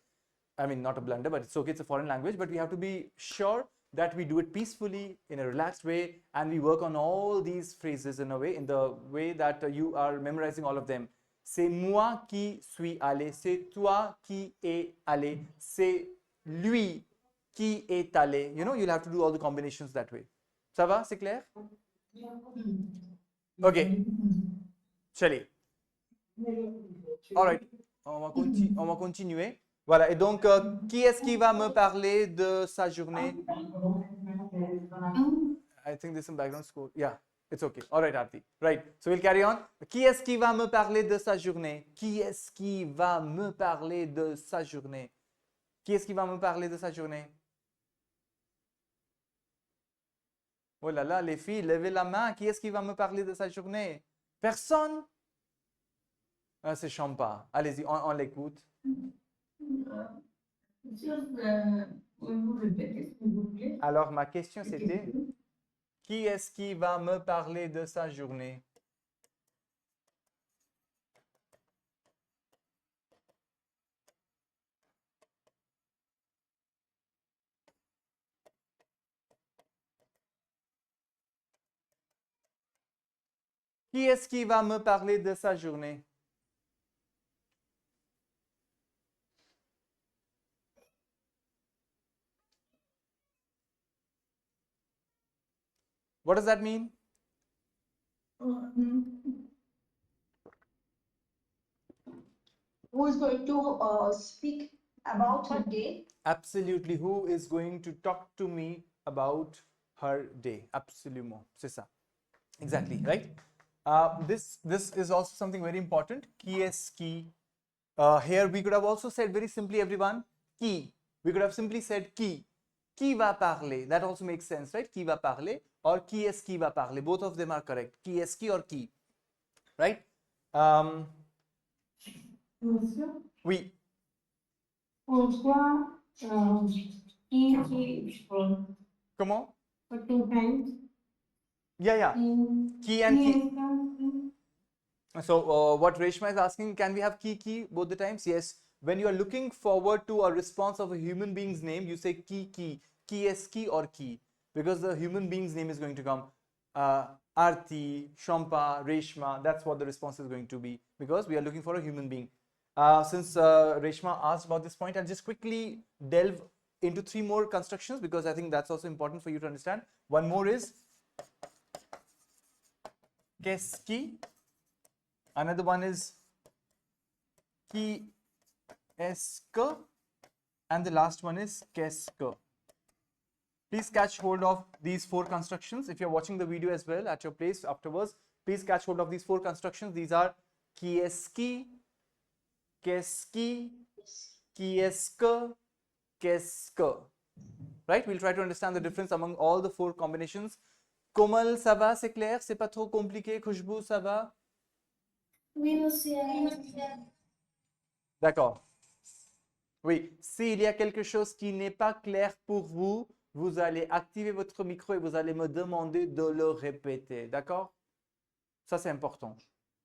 I mean, not a blunder, but it's okay, it's a foreign language, but we have to be sure that we do it peacefully, in a relaxed way, and we work on all these phrases in the way that you are memorizing all of them. C'est moi qui suis allé, c'est toi qui es allé, c'est lui qui est allé. You know, you'll have to do all the combinations that way. Ça va, c'est clair? Ok. Challez. All right. On va continuer. Voilà. Et donc, qui est-ce qui va me parler de sa journée? I think there's some background score. Yeah, it's okay. All right, Arti. Right. So we'll carry on. Qui est-ce qui va me parler de sa journée? Qui est-ce qui va me parler de sa journée? Qui est-ce qui va me parler de sa journée? Oh là là, les filles, levez la main. Qui est-ce qui va me parler de sa journée? Personne? Ah, c'est Champa. Allez-y, on l'écoute. Pouvez-vous répéter, s'il vous plaît? Alors, ma question c'était, Qui est-ce qui va me parler de sa journée? Qui est-ce qui va me parler de sa journée? What does that mean? Who is going to speak about her day? Absolutely. Who is going to talk to me about her day? Absolument. C'est ça. Exactly, right? This is also something very important. Qui est-ce qui? Here we could have also said very simply, everyone, qui. We could have simply said qui. Qui va parler? That also makes sense, right? Qui va parler? Or qui est-ce qui va parler? Both of them are correct. Qui est-ce qui or qui? Right? Monsieur, Oui. pourquoi qui Comment? for two times? Yeah. Qui and qui. So what Reshma is asking, can we have ki both the times? Yes. When you are looking forward to a response of a human being's name, you say ki est ki or ki, because the human being's name is going to come. Arti, Shampa, Reshma, that's what the response is going to be, because we are looking for a human being. Since Reshma asked about this point, I'll just quickly delve into 3 more constructions, because I think that's also important for you to understand. One more is qu'est-ce qui. Another one is qui est-ce que, and the last one is qu'est-ce que. Please catch hold of these 4 constructions. If you're watching the video as well at your place afterwards, please catch hold of these 4 constructions. These are qui est-ce qui, qu'est-ce qui est-ce que, qu'est-ce que. Right? We'll try to understand the difference among all the 4 combinations. Komal, ça va? C'est clair? C'est pas trop compliqué? Khushbu, ça va? Oui, monsieur. D'accord. Oui, s'il y a quelque chose qui n'est pas clair pour vous, vous allez activer votre micro et vous allez me demander de le répéter. D'accord? Ça, c'est important.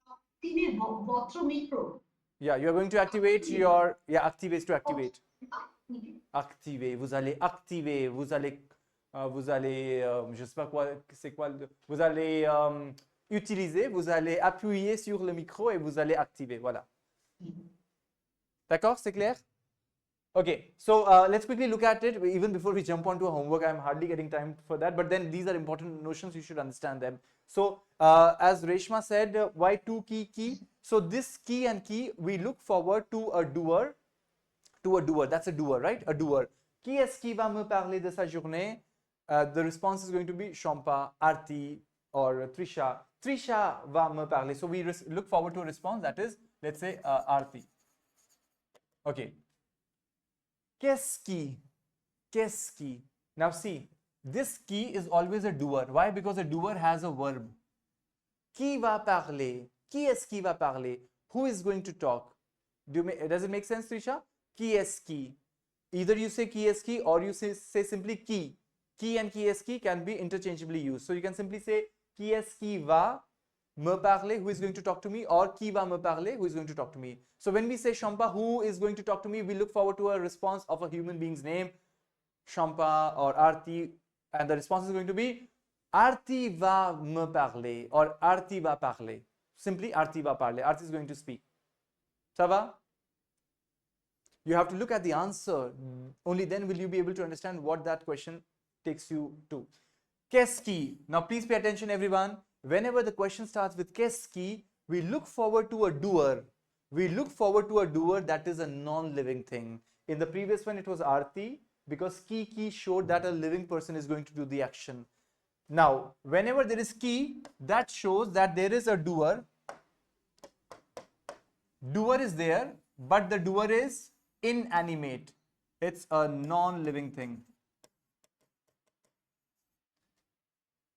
Activate votre micro. Yeah, you are going to activate your... Yeah, activate is to activate. Activer. Vous allez activer. Vous allez... je sais pas quoi... C'est quoi... Vous allez utiliser. Vous allez appuyer sur le micro et vous allez activer. Voilà. D'accord? C'est clair? Okay, so let's quickly look at it. Even before we jump on to homework, I'm hardly getting time for that. But then these are important notions, you should understand them. So as Reshma said, why 2 ki? So this ki and ki, we look forward to a doer. That's a doer, right? A doer. Qui est-ce qui va me parler de sa journée? The response is going to be Shampa, Arti, or Trisha. Trisha va me parler. So we look forward to a response that is, let's say, Arti. Okay. Qu'est-ce qui? Now see, this qui is always a doer. Why? Because a doer has a verb. Qui va parler? Qui est-ce qui va parler? Who is going to talk? Does it make sense, Trisha? Qui est-ce qui? Either you say qui est-ce qui or you say simply qui. Qui and qui est-ce qui can be interchangeably used. So you can simply say qui est-ce qui va me parler, who is going to talk to me, or qui va me parler, who is going to talk to me. So when we say Shampa, who is going to talk to me, we look forward to a response of a human being's name, Shampa or Arti, and the response is going to be Arti va me parler or Arti va parler. Simply Arti va parler. Arti is going to speak. Ça va? You have to look at the answer. Only then will you be able to understand what that question takes you to. Qu'est-ce qui? Now please pay attention, everyone. Whenever the question starts with qu'est-ce qui, we look forward to a doer. We look forward to a doer that is a non-living thing. In the previous one, it was Arti, because ki showed that a living person is going to do the action. Now, whenever there is ki, that shows that there is a doer. Doer is there, but the doer is inanimate. It's a non-living thing.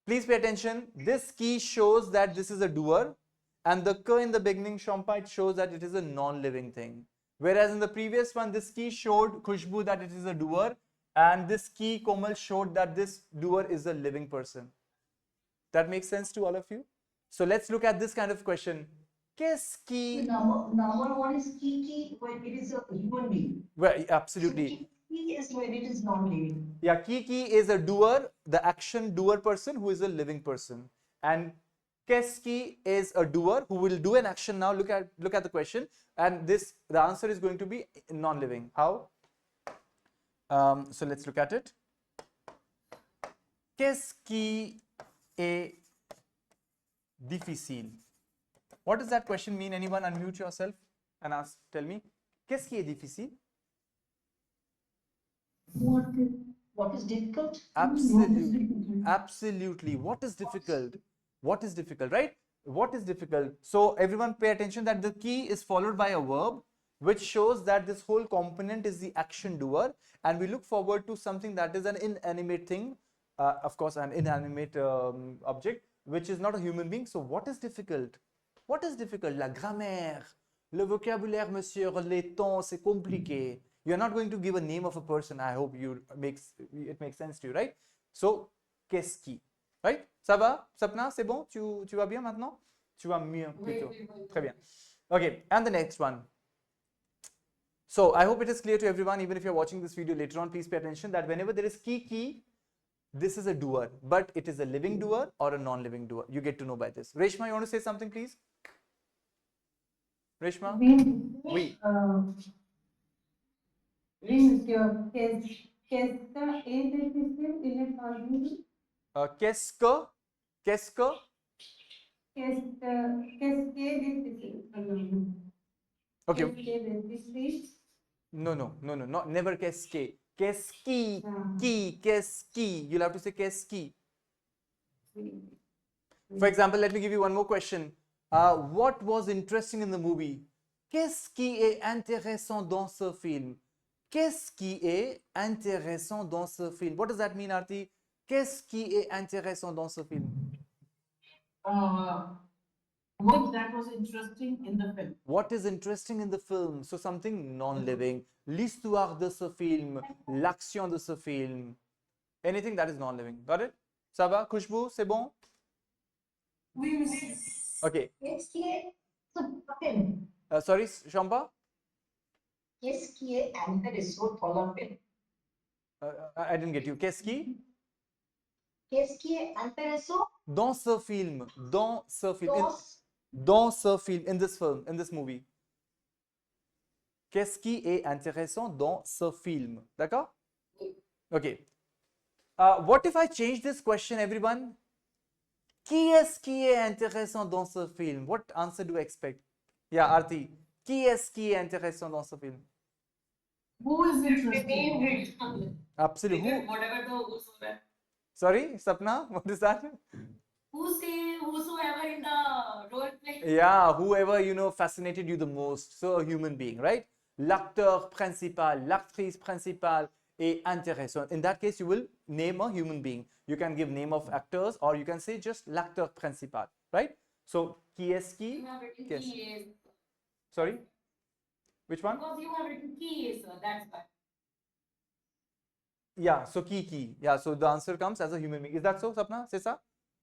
Please pay attention. This key shows that this is a doer, and the k in the beginning, Shampa, it shows that it is a non-living thing. Whereas in the previous one, this key showed Khushbu that it is a doer, and this key Komal showed that this doer is a living person. That makes sense to all of you? So let's look at this kind of question. Qu'est-ce qui... Number one is kiki when it is a human being. Well, absolutely. So kiki is when it is non-living. Yeah, Kiki is a doer, the action doer person who is a living person. And Keski is a doer who will do an action now. Look at the question. And the answer is going to be non-living. How? So let's look at it. Qu'est-ce qui est difficile? What does that question mean? Anyone unmute yourself and tell me. Qu'est-ce qui est difficile? What is difficult? Absolutely. What is difficult? What is difficult, right? What is difficult? So everyone pay attention that the key is followed by a verb, which shows that this whole component is the action doer, and we look forward to something that is an inanimate thing, of course, an inanimate object, which is not a human being. So what is difficult? What is difficult? La grammaire, le vocabulaire, monsieur, les temps, c'est compliqué. You're not going to give a name of a person. I hope it makes sense to you, right? So, qu'est-ce qui? Right? Ça va? Sapna, c'est bon? Tu vas bien maintenant? Tu vas mieux plutôt. Très bien. Okay, and the next one. So, I hope it is clear to everyone, even if you're watching this video later on, please pay attention that whenever there is ki, this is a doer, but it is a living doer or a non-living doer. You get to know by this. Reshma, you want to say something, please? Reshma? Oui. Oui, monsieur. Qu'est-ce que est difficile? Il est pas dit. Qu'est-ce que? Qu'est-ce qui est difficile? Okay. Qu'est-ce qui est difficile? No, not never qu'est-ce qui. Qu'est-ce qui, qu'est-ce qui. You'll have to say qu'est-ce qui. For example, let me give you one more question. What was interesting in the movie? Qu'est-ce qui est intéressant dans ce film? Qu'est-ce qui est intéressant dans ce film? What does that mean, Arti? Qu'est-ce qui est intéressant dans ce film? What that was interesting in the film. What is interesting in the film? So something non-living. L'histoire de ce film, l'action de ce film. Anything that is non-living. Got it? Ça va? Khushbu, c'est bon? Oui, monsieur. Okay. Qu'est-ce qui est film? Sorry, Shamba? Qu'est-ce qui est intéressant pour le film? I didn't get you. Qu'est-ce qui? Qu'est-ce qui est intéressant Dans ce film. Dans ce film. dans Dans ce film. In this film. In this movie. Qu'est-ce qui est intéressant dans ce film? D'accord? Okay. What if I change this question, everyone? Qui est-ce qui est intéressant dans ce film? What answer do you expect? Yeah, Arti. Qui est-ce qui est intéressant dans ce film? Who is interesting? Absolutely. Whatever the whosoever. Sorry, Sapna, what is that? Whosoever in the role play. Yeah, whoever, fascinated you the most. So a human being, right? L'acteur principal, l'actrice principale est intéressant. In that case, you will name a human being. You can give name of actors or you can say just l'acteur principal, right? So, qui est-ce qui? You have written Yes. key is. Sorry? Which one? Because you have written key is, that's why. Yeah, so ki. Yeah, so the answer comes as a human being. Is that so, Sapna? C'est ça?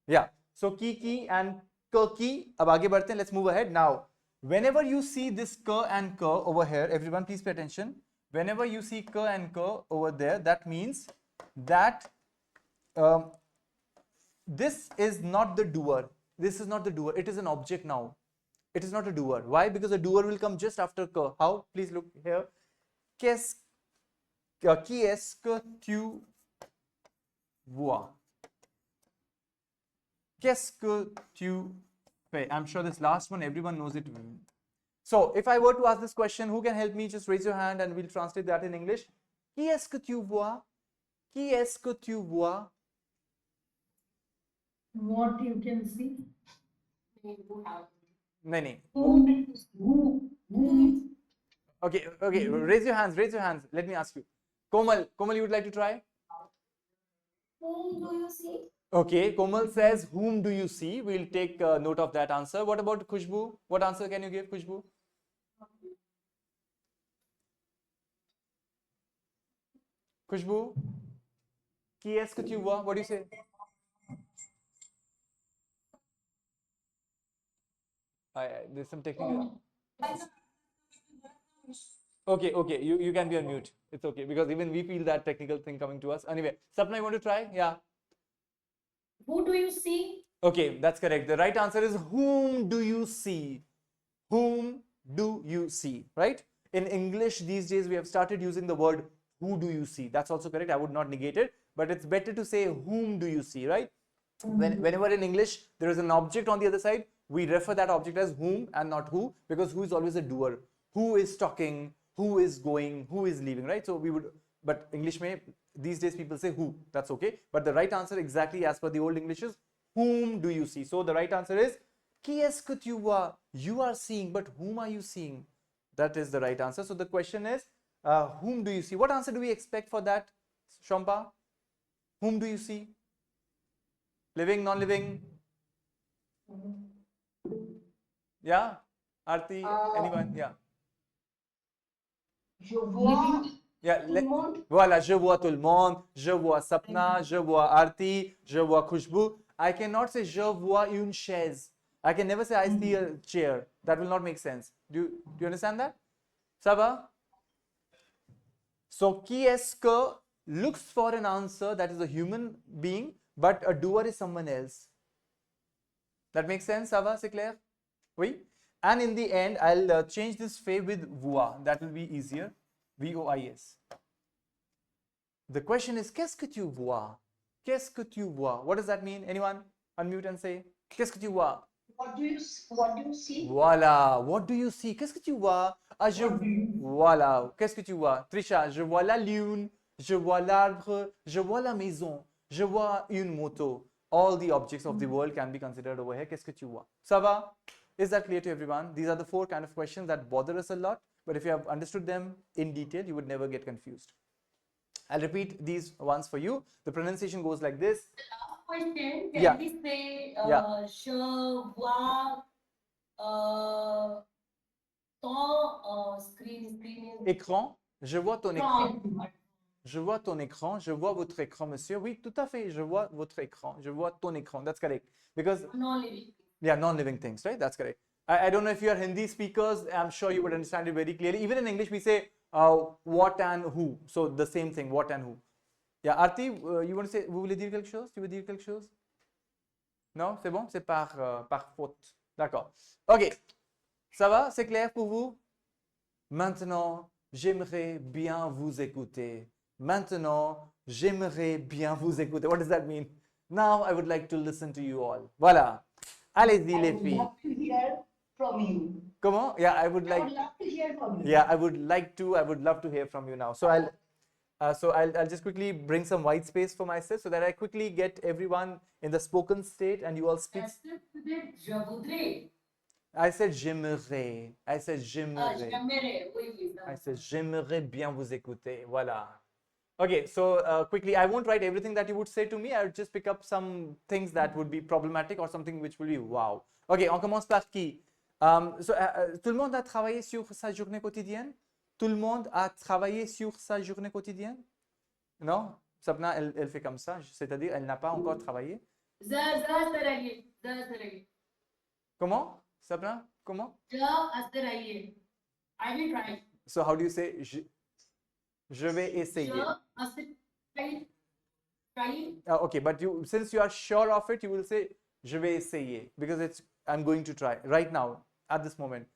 Yeah. So ki and ki. Ab aage badhte hain. Let's move ahead. Now, whenever you see this ka and ka over here, everyone please pay attention. Whenever you see ka and ka over there, that means that this is not the doer. This is not the doer. It is an object now. It is not a doer. Why? Because the doer will come just after ka. How? Please look here. Qui est-ce que tu vois? Qu'est-ce que tu fais? I'm sure this last one, everyone knows it. So, if I were to ask this question, who can help me? Just raise your hand and we'll translate that in English. Qui est-ce que tu vois? Qui est-ce que tu vois? What you can see. You have. Nahin. Who? Okay, raise your hands. Let me ask you. Komal, you would like to try? Whom do you see? Okay, Komal says, whom do you see? We'll take note of that answer. What about Khushbu? What answer can you give, Khushbu? Khushbu? Qui est-ce que tu vois? What do you say? There's some technical. Okay, okay, you can be on mute. It's okay because even we feel that technical thing coming to us. Anyway, Sapna, you want to try? Yeah. Who do you see? Okay, that's correct. The right answer is whom do you see? Whom do you see? Right? In English these days we have started using the word who do you see? That's also correct. I would not negate it, but it's better to say whom do you see, right? Whenever in English there is an object on the other side, we refer that object as whom and not who, because who is always a doer. Who is talking, who is going, who is leaving, right? So we would, but English may, these days people say who, that's okay. But the right answer exactly as per the old English is whom do you see? So the right answer is qui est-ce que tu vois? You are seeing, but whom are you seeing? That is the right answer. So the question is, whom do you see? What answer do we expect for that, Shampa? Whom do you see? Living, non-living? Yeah? Arti? Anyone? Yeah. Je vois Yeah, tout le monde. voilà, je vois tout le monde, je vois Sapna, je vois Arti, je vois Khushbu. I cannot say je vois une chaise. I can never say I see a chair. That will not make sense. Do you understand that? Ça va? So, qui est-ce que looks for an answer that is a human being, but a doer is someone else? That makes sense? Ça va? C'est clair? Oui? And in the end, I'll change this fait with vois. That will be easier. V-O-I-S. The question is, qu'est-ce que tu vois? Qu'est-ce que tu vois? What does that mean? Anyone? Unmute and say, qu'est-ce que tu vois? What do you see? Voilà. What do you see? Qu'est-ce que tu vois? Ah, voilà. Qu'est-ce que tu vois? Trisha, je vois la lune, je vois l'arbre, je vois la maison, je vois une moto. All the objects of the world can be considered over here. Qu'est-ce que tu vois? Ça va? Is that clear to everyone? These are the four kind of questions that bother us a lot, but if you have understood them in detail, you would never get confused. I'll repeat these once for you. The pronunciation goes like this. Last question. Yeah. Can we say je vois ton screen is Écran. Je vois ton écran. strong. Je vois ton écran. Je vois votre écran, monsieur. Oui, tout à fait. Je vois votre écran. Je vois ton écran. That's correct. Because Non-living. yeah, non-living things, right? That's correct. I don't know if you are Hindi speakers. I'm sure you would understand it very clearly. Even in English, we say what and who. So the same thing, what and who. Yeah, Arti, you want to say, vous voulez dire quelque chose? Tu veux dire quelque chose? Non, c'est bon? C'est par faute. D'accord. Ok. Ça va? C'est clair pour vous? Maintenant, j'aimerais bien vous écouter. Maintenant, j'aimerais bien vous écouter. What does that mean? Now, I would like to listen to you all. Voilà. Allez-y, I les would filles. love to hear from you. Comment? Yeah, I would I like. would love to hear from you. Yeah, I would like to. I would love to hear from you now. So I'll just quickly bring some white space for myself so that I quickly get everyone in the spoken state and you all speak. Je voudrais. I said j'aimerais. I said j'aimerais. J'aimerais. Oui, oui. I said j'aimerais bien vous écouter. Voilà. Okay, so quickly, I won't write everything that you would say to me. I would just pick up some things that would be problematic or something which will be wow. Okay, on commence par qui? Tout le monde a travaillé sur sa journée quotidienne? Tout le monde a travaillé sur sa journée quotidienne? Non? Sapna, elle fait comme ça, c'est-à-dire elle n'a pas encore travaillé. Comment? Sapna, comment? I will try. So how do you say je vais essayer? Try. Okay, but since you are sure of it, you will say je vais essayer because I'm going to try right now at this moment.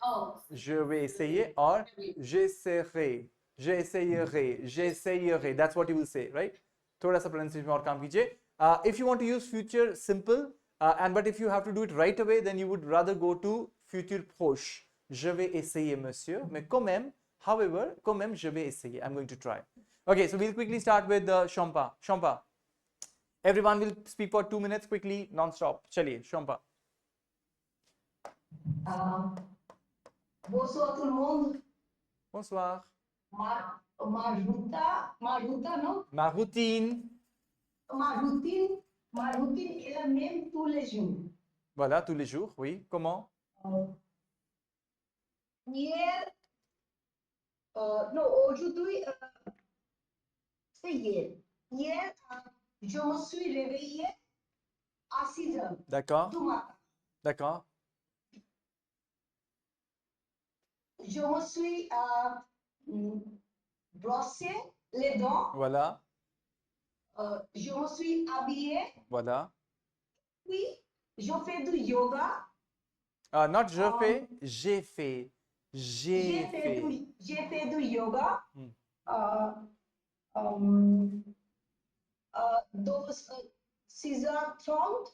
Oh. Je vais essayer or j'essaierai, j'essayerai, j'essayerai. That's what you will say, right? थोड़ा सा pronunciation और काम कीजिए. If you want to use future simple, but if you have to do it right away, then you would rather go to futur proche. Je vais essayer, monsieur. Mais quand même, however, quand même, je vais essayer. I'm going to try. Okay, so we'll quickly start with Shampa. Shampa. Everyone will speak for 2 minutes quickly, non-stop. Chaliye, Shampa. Bonsoir tout le monde. Bonsoir. Ma ruta, non? Ma routine. Ma routine est la même tous les jours. Voilà, tous les jours, oui. Comment? Hier, non, aujourd'hui, c'est hier. Hier, je me suis réveillée à 6 heures D'accord. du matin. D'accord. je me suis brossé les dents, Voilà, je me suis habillée, voilà. puis je fais du yoga, Not je fais, j'ai fait. J'ai fait. j'ai fait du yoga. Hmm. De 6h30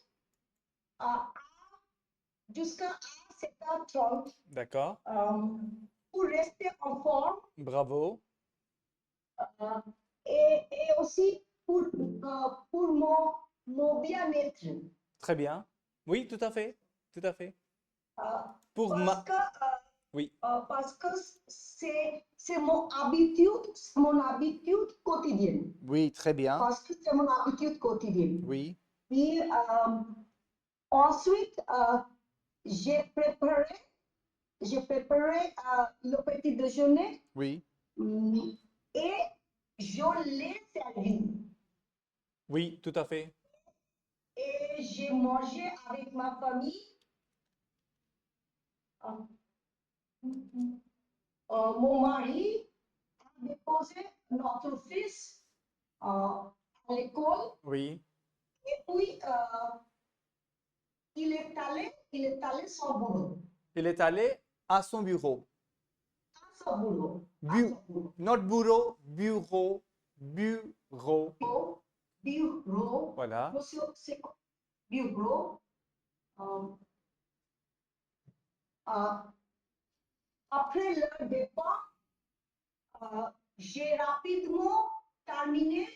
jusqu'à 7h30 D'accord. pour rester en forme Bravo. et aussi pour mon bien-être. Très bien. Oui, tout à fait. Tout à fait. Pour Parce ma... que, Oui, parce que c'est mon habitude quotidienne. oui, très bien. Parce que c'est mon habitude quotidienne. Oui, Puis ensuite, j'ai préparé le petit déjeuner oui, et je l'ai servi. oui, tout à fait. Et j'ai mangé avec ma famille. Mon mari a déposé notre fils à l'école Oui. et puis il est allé son boulot. Il est allé à son bureau. À son boulot. Not bureau, bureau, bureau. Bureau. Voilà. Monsieur, c'est bureau. Après le départ, j'ai rapidement terminé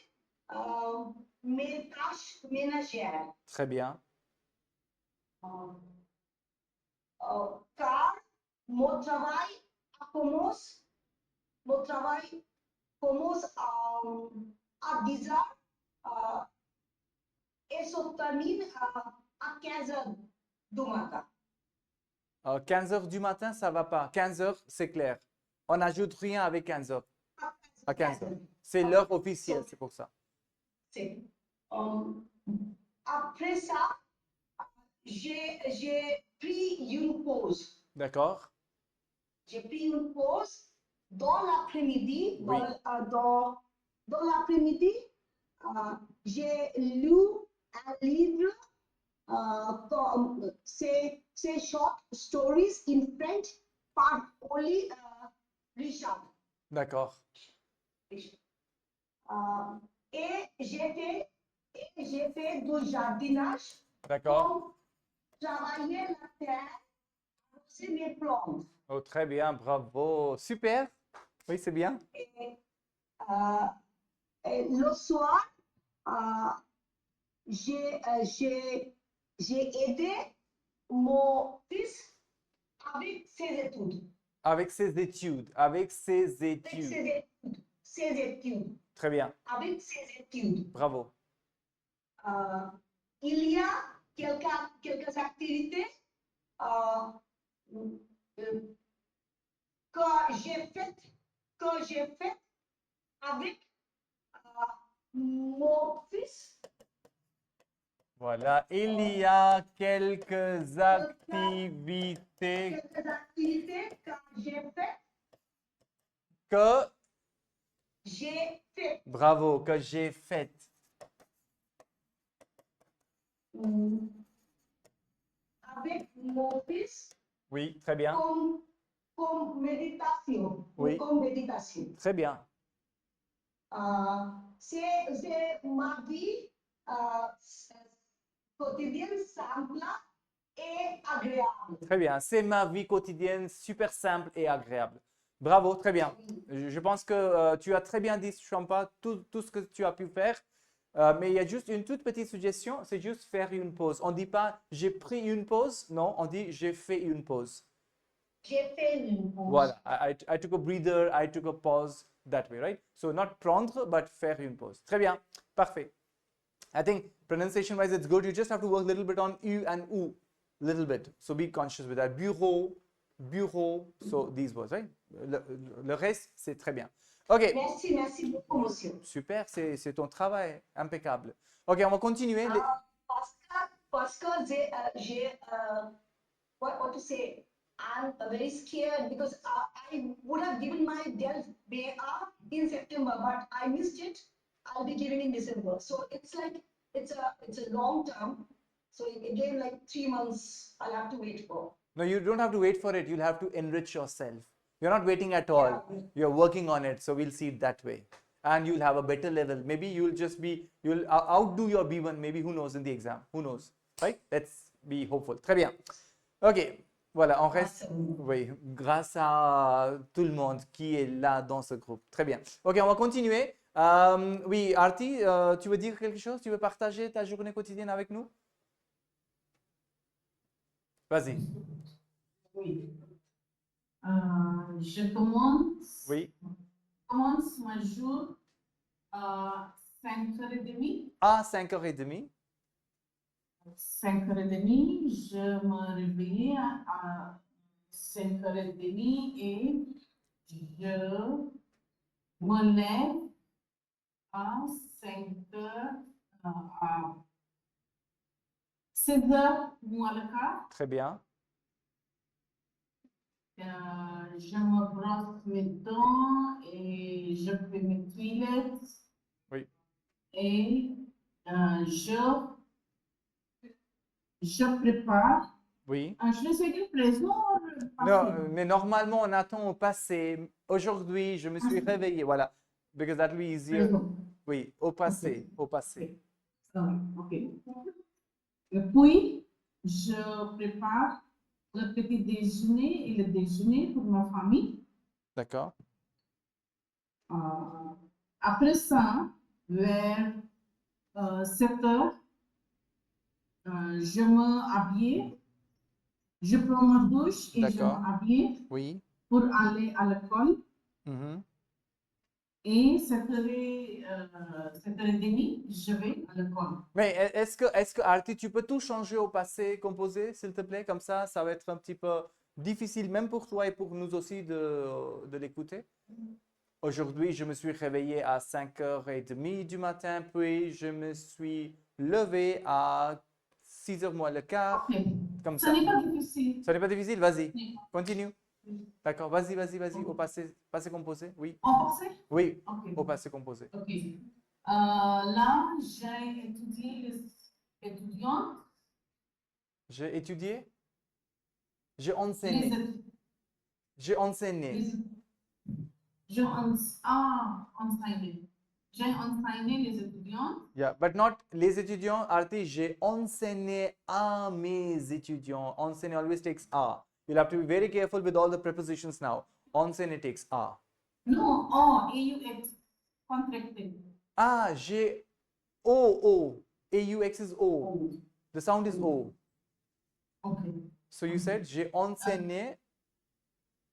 mes tâches ménagères. Très bien. Car mon travail commence, mon travail commence à 10 heures et se termine à 15 heures du matin. 15 heures du matin, ça va pas. 15 heures, c'est clair. On n'ajoute rien avec 15 heures. À 15 heures. C'est l'heure officielle, c'est pour ça. Après ça, j'ai pris une pause. D'accord? J'ai pris une pause dans l'après-midi. Oui. Dans l'après-midi, j'ai lu un livre, c'est Short Stories in French par Oli Richard. D'accord. Et j'ai fait du jardinage, D'accord. comme travailler la terre, arroser mes plantes. Oh, très bien, bravo. Super. Oui, c'est bien. Et le soir, j'ai aidé mon fils avec ses études. Avec ses études. Avec ses Avec études. ses études. Très bien. Avec ses études. Bravo. Il y a quelques activités que j'ai faites avec mon fils. Voilà. Il y a quelques activités Quelques activités que j'ai faites. que... J'ai fait Bravo, que j'ai faites. avec mon fils Oui, très bien. comme méditation. Oui. Comme méditation. Très bien. C'est ma vie quotidienne simple et agréable. Très bien. C'est ma vie quotidienne super simple et agréable. Bravo, très bien. Je pense que tu as très bien dit, Champa, tout ce que tu as pu faire. Mais il y a juste une toute petite suggestion, c'est juste faire une pause. On ne dit pas j'ai pris une pause, non, on dit j'ai fait une pause. J'ai fait une pause. Voilà, I took a breather, I took a pause that way, right? So not prendre, but faire une pause. Très bien, parfait. I think pronunciation wise it's good. You just have to work a little bit on U and OU, little bit. So be conscious with that. Bureau, bureau, so these words, right? Le reste, c'est très bien. OK. Merci beaucoup, monsieur. Super, c'est ton travail, impeccable. OK, on va continuer. Parce que j'ai what to say? I'm very scared because I would have given my DELF B1 in September, but I missed it. I'll be giving in December. So it's like it's a long term. So again, like 3 months, I'll have to wait for. No, you don't have to wait for it. You'll have to enrich yourself. You're not waiting at all. You're working on it. So we'll see it that way. And you'll have a better level. Maybe you'll outdo your B1. Maybe who knows in the exam. Who knows? Right? Let's be hopeful. Très bien. Ok. Voilà, on reste. Oui, grâce à tout le monde qui est là dans ce groupe. Très bien. Ok, on va continuer. Oui, Arti, tu veux dire quelque chose? Tu veux partager ta journée quotidienne avec nous? Vas-y. Oui. Je commence. Oui. Commence mon jour à 5h30. À 5h30. 5h30, je me réveille à 5h30 et je me lève à 5h, à 6h moins le quart. Très bien. Je me brosse mes dents et je fais mes toilettes. Oui. Et je prépare. Oui. Je vais dire présent ou passé? Non, mais normalement, on attend au passé. Aujourd'hui, je me suis réveillé. Voilà. Because that will be easier. Présent. Oui, au passé. Au passé. Ok. Et puis, je prépare le petit déjeuner et le déjeuner pour ma famille. D'accord. Après ça, vers 7 heures, je m'habille, je prends ma douche et je D'accord. m'habille Oui. pour aller à l'école. Mhm. Et 7h30, je vais à l'école. Mais est-ce que Arti, tu peux tout changer au passé composé, s'il te plaît? Comme ça va être un petit peu difficile, même pour toi et pour nous aussi de l'écouter. Aujourd'hui, je me suis réveillé à 5h30 du matin, puis je me suis levé à 6h moins le quart, Ok. comme Ce ça. n'est pas difficile. Ça n'est pas difficile? Vas-y, Oui. continue. D'accord, vas-y, au passé composé, oui. En passé? Oui, Ok. au passé composé. Ok. Là, j'ai étudié les étudiants. J'ai étudié? J'ai Les enseigné. étudiants. J'ai enseigné. Enseigné. J'ai enseigné les étudiants. Yeah, but not les étudiants, Arti, j'ai enseigné à mes étudiants. Enseigner always takes a. You'll have to be very careful with all the prepositions now. Enseigner takes a. Non, AUX, contracted. Ah, j'ai O. AUX is O. The sound is O. Okay. So you said j'ai enseigné.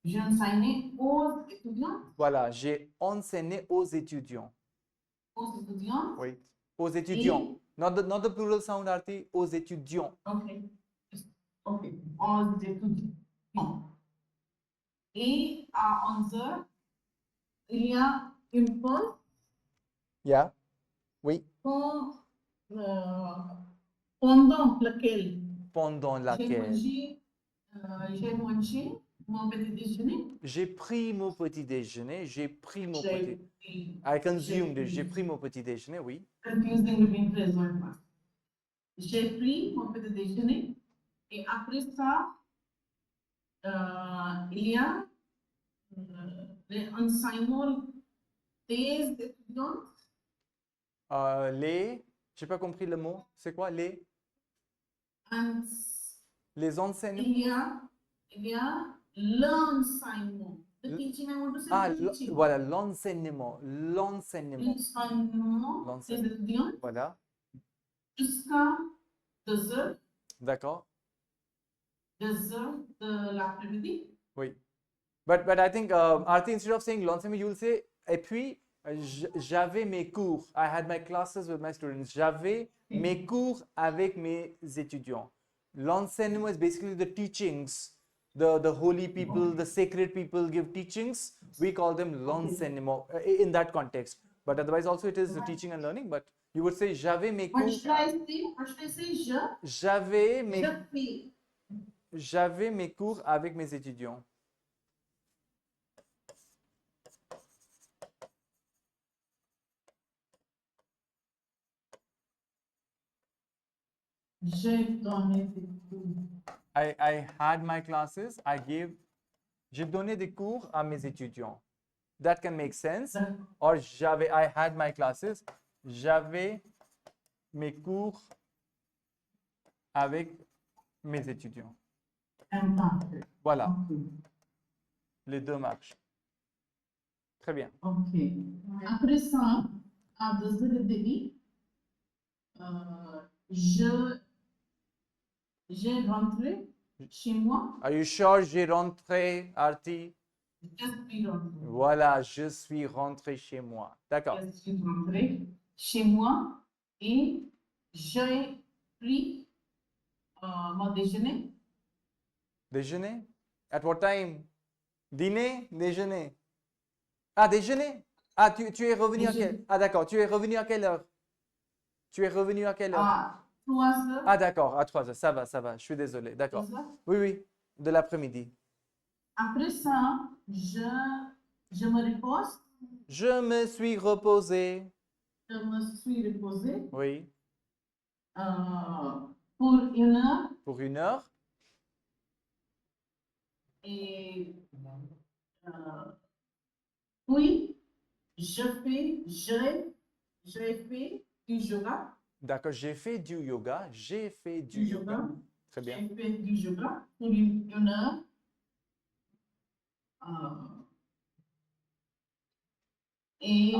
J'ai enseigné aux étudiants. Voilà, j'ai enseigné aux étudiants. Aux étudiants. Oui, aux étudiants. Not the plural sound, Arti, aux étudiants. Ok. Ok. Aux étudiants. Et à 11h, il y a une pause Yeah. Oui. pendant laquelle Pendant laquelle j'ai mangé mon petit déjeuner. j'ai pris mon petit déjeuner. J'ai pris mon J'ai petit. pris- I consumed j'ai it. J'ai pris- pris mon petit déjeuner, oui. confusing between présent et passé. J'ai pris mon petit déjeuner et après ça, il y a les enseignements des étudiants. J'ai pas compris le mot. C'est quoi les And enseignements? il y a l'enseignement. The teaching, I want to say Ah, teaching. voilà, l'enseignement. L'enseignement. L'enseignement des étudiants Voilà, jusqu'à 2h, d'accord. 2h de l'après-midi. Oui. But I think, Arti, instead of saying l'enseignement, you will say, et puis, j'avais mes cours. I had my classes with my students. J'avais mes cours avec mes étudiants. L'enseignement is basically the teachings. The holy people, the sacred people give teachings. We call them l'enseignement in that context. But otherwise also it is the teaching and learning. But you would say, j'avais mes What cours. should I say? What should I say? J'avais mes... Je fais. J'avais mes cours avec mes étudiants. J'ai donné des cours. I had my classes. J'ai donné des cours à mes étudiants. That can make sense. Or I had my classes. J'avais mes cours avec mes étudiants. Imparfait. Voilà, Ok. les deux marchent. Très bien. Ok. Après ça, à 2h30, j'ai rentré chez moi. Are you sure j'ai rentré, Arti? Je suis rentrée. Voilà, je suis rentré chez moi. D'accord. Je suis rentrée chez moi et j'ai pris mon déjeuner. Déjeuner? At what time? Dîner? Déjeuner? Ah, déjeuner? Ah, tu es revenu à quelle? Ah, d'accord. Tu es revenu à quelle heure? Tu es revenu à quelle heure? À 3h. Ah, d'accord, à 3 heures. Ça va, ça va. Je suis désolé. D'accord. Oui, oui, de l'après-midi. Après ça, je me repose. Je me suis reposé. Je me suis reposée Oui, pour 1 heure pour 1 heure. et puis j'ai fait du yoga. D'accord, j'ai fait du yoga. J'ai fait du yoga. Très bien. J'ai fait du yoga pour 1 heure. Et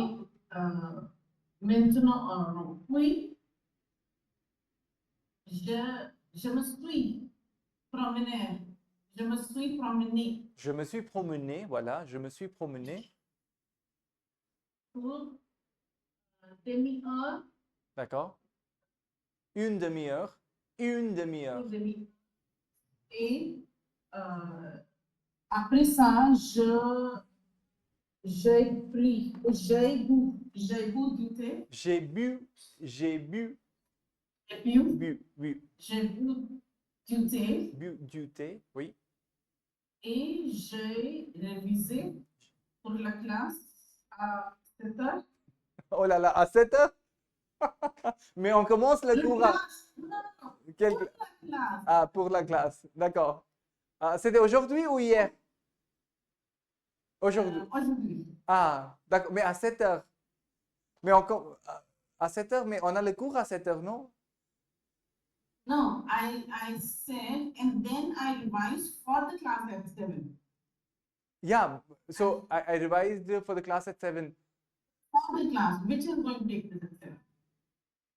maintenant, puis je me suis promenée. Je me suis promenée Je me suis promené, voilà, je me suis promené. pour demi-heure. D'accord. Une demi-heure. Une demi-heure. Et après ça, j'ai bu du thé. J'ai bu, J'ai bu du thé du thé, oui. et j'ai révisé pour la classe à 7h. Oh là là, à 7 heures? Mais on commence le cours à... Quelle Pour la classe. Ah, pour la classe, d'accord. Ah, c'était aujourd'hui ou hier? Aujourd'hui. Aujourd'hui. Ah, d'accord, mais à 7 heures. Mais encore à 7 heures, mais on a le cours à 7 heures, non? No, I said, and then I revised for the class at 7. Yeah, so I revised for the class at 7. For the class, which is going to take place at 7.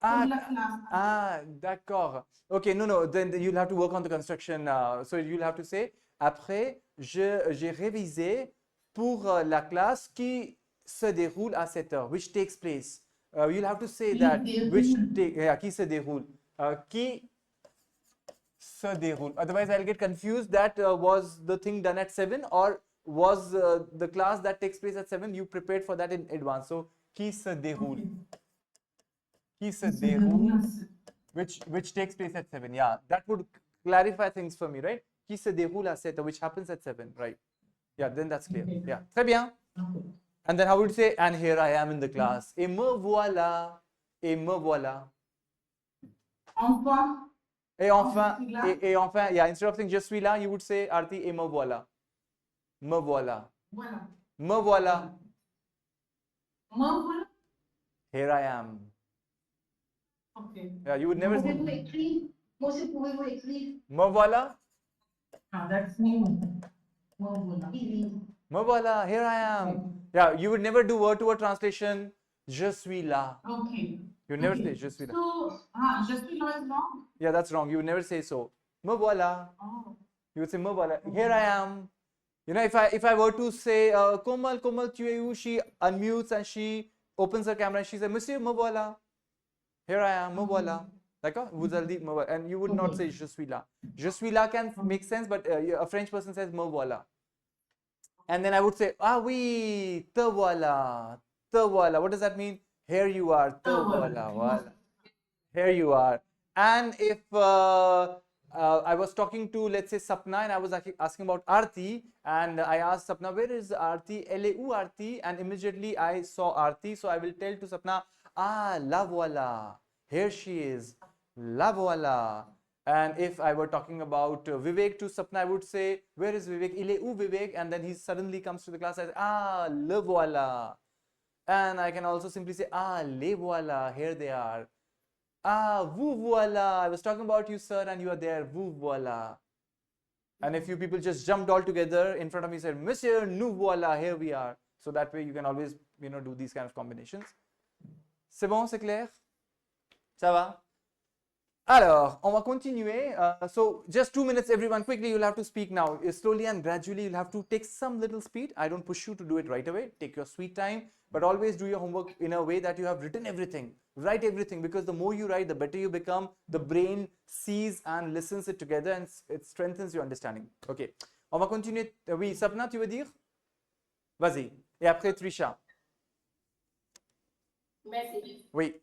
Ah, Pour la classe. ah, d'accord. Okay, no, then you'll have to work on the construction. So you'll have to say, après, j'ai révisé pour la classe qui se déroule à 7 heures, which takes place. You'll have to say Qui that, déroule. qui se déroule. Qui se déroule. Otherwise, I'll get confused that was the thing done at 7 or was the class that takes place at 7, you prepared for that in advance. So, qui se déroule. Qui se déroule, which takes place at 7. Yeah, that would clarify things for me, right? Qui se déroule à 7, which happens at 7, right? Yeah, then that's clear. Okay. Yeah, très bien. Okay. And then how would you say, and here I am in the class. Et me voilà. Et me voilà. Enfin, Et enfin, Je suis là. et enfin, yeah, instead of saying je suis là, you would say, Arti, et me voilà. Me voilà. voilà. Me voilà. Me voilà. Here I am. Okay. Yeah, you would never say, Pouvez-vous écrire? Moi aussi, pouvez-vous écrire? me voilà. Ah, that's new. Me voilà. Oui. Me voilà, here I am. Yeah, you would never do word-to-word translation. Je suis là. Okay. You would never Okay. say je suis là. So, je suis là is wrong. Yeah, that's wrong. You would never say so. Me voilà. Oh. You would say me voilà. Here I am. You know, if I were to say Komal, tu es où? She unmutes and she opens her camera and she says, Monsieur, me voilà. Here I am, me voilà. D'accord? Vous allez dire me voilà. And you would not say je suis là. Je suis là can make sense, but a French person says me voilà. And then I would say, ah oui, te voilà. Te voilà. What does that mean? Here you are. Te voilà. Voilà. Here you are. And if I was talking to, let's say, Sapna, and I was asking about Aarti, and I asked Sapna, where is Aarti? Elle est où Aarti? And immediately I saw Aarti, so I will tell to Sapna, ah, la voila, here she is, la voila. And if I were talking about Vivek to Sapna, I would say, where is Vivek? Il est où Vivek? And then he suddenly comes to the class, I say, ah, le voilà. And I can also simply say, ah, les voilà, here they are. Ah, vous voilà, I was talking about you, sir, and you are there, vous voilà. And a few people just jumped all together in front of me and said, Monsieur, nous voilà, here we are. So that way you can always, do these kind of combinations. C'est bon, c'est clair? Ça va? Alors, on va continuer. So, just 2 minutes, everyone. Quickly, you'll have to speak now. Slowly and gradually, you'll have to take some little speed. I don't push you to do it right away. Take your sweet time. But always do your homework in a way that you have written everything. Write everything, because the more you write, the better you become. The brain sees and listens it together, and it strengthens your understanding. OK. On va continuer. Oui, Sapna, tu veux dire? Vas-y. Et après, Trisha. Merci. Oui.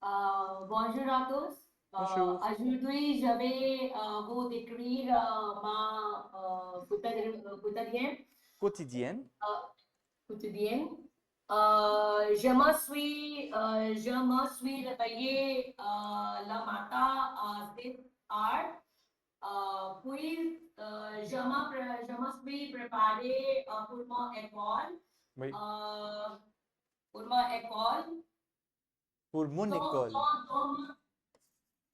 Bonjour à tous. Bonjour. Aujourd'hui, je vais vous décrire ma quotidienne. Quotidienne. Quotidienne. Je me suis réveillée le matin à 7 heures. Puis, je me suis préparée pour mon école. Oui. Pour mon école. Pour mon école.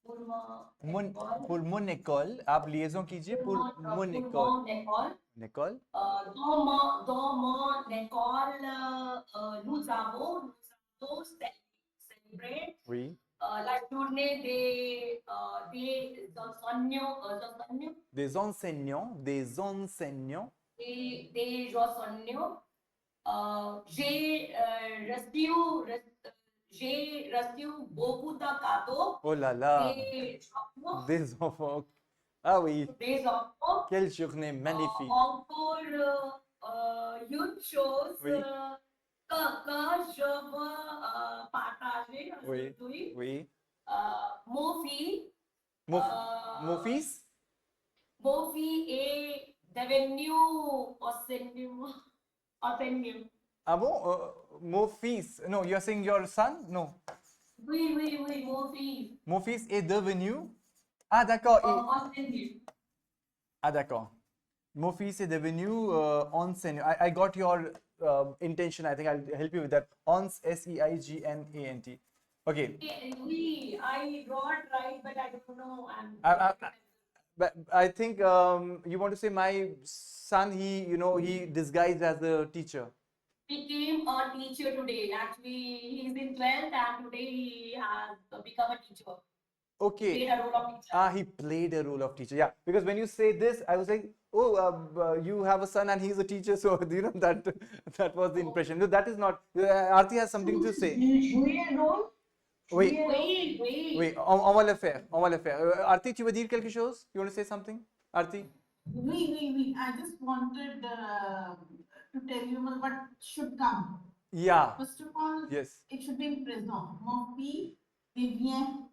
Pour mon école. Pour mon école. आप liaison कीजिए pour mon école. Mon école. L'école. Dans mon école, nous avons célébré Oui. la journée des enseignants. Des enseignants. Des enseignants. Des enseignants. J'ai reçu beaucoup de cadeaux. Oh là là. Des enfants. Des enfants. Ah oui. Des enfants. Quelle journée magnifique. Encore une chose Oui. que je veux partager Oui. aujourd'hui. Oui. Mon fils. Mon fils? Mon fils est devenu enseignant. Ah bon? Mon fils. No, you are saying your son? No. Oui, mon fils. Mon fils est devenu. Ah d'accord. Enseignant. Ah d'accord. Mon fils est devenu enseignant. I got your intention. I think I'll help you with that. S-E-I-G-N-A-N-T. Okay. Oui, I got right, but I don't know. But I think you want to say my son, he disguised as a teacher. Became a teacher today. Actually, he's in 12th and today he has become a teacher. Okay. Played a role of teacher. Ah, he played a role of teacher. Yeah, because when you say this, I was like, oh, you have a son and he's a teacher. So, that was the impression. No, that is not. Aarti has something to say. Jouer un rôle? Oui. Oui. On va le faire. On va le faire. Aarti, tu veux dire quelque chose? You want to say something? Aarti? Oui. I just wanted to tell you what should come. Yeah. First of all, Yes. it should be in present. Mon fils devient.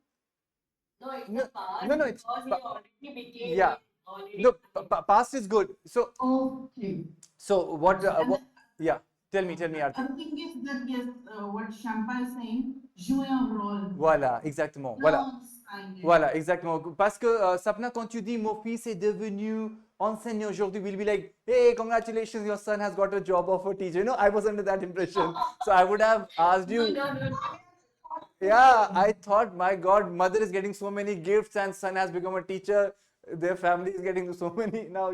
No, it's No, the past. no, it's because he already became. Yeah. Already No, past is good. So, Okay. what? Yeah. Tell me, Aarti. Other thing is that yes, what Shampa is saying, jouer un rôle. Voilà, exactement. Voilà. Kind of. Voilà, exactement. Parce que Sapna, quand tu dis mon fils est devenu enseignant aujourd'hui, we'll be like, hey, congratulations, your son has got a job of a teacher. I was under that impression. So I would have asked you. No. Yeah, I thought, my God, mother is getting so many gifts and son has become a teacher. Their family is getting so many now,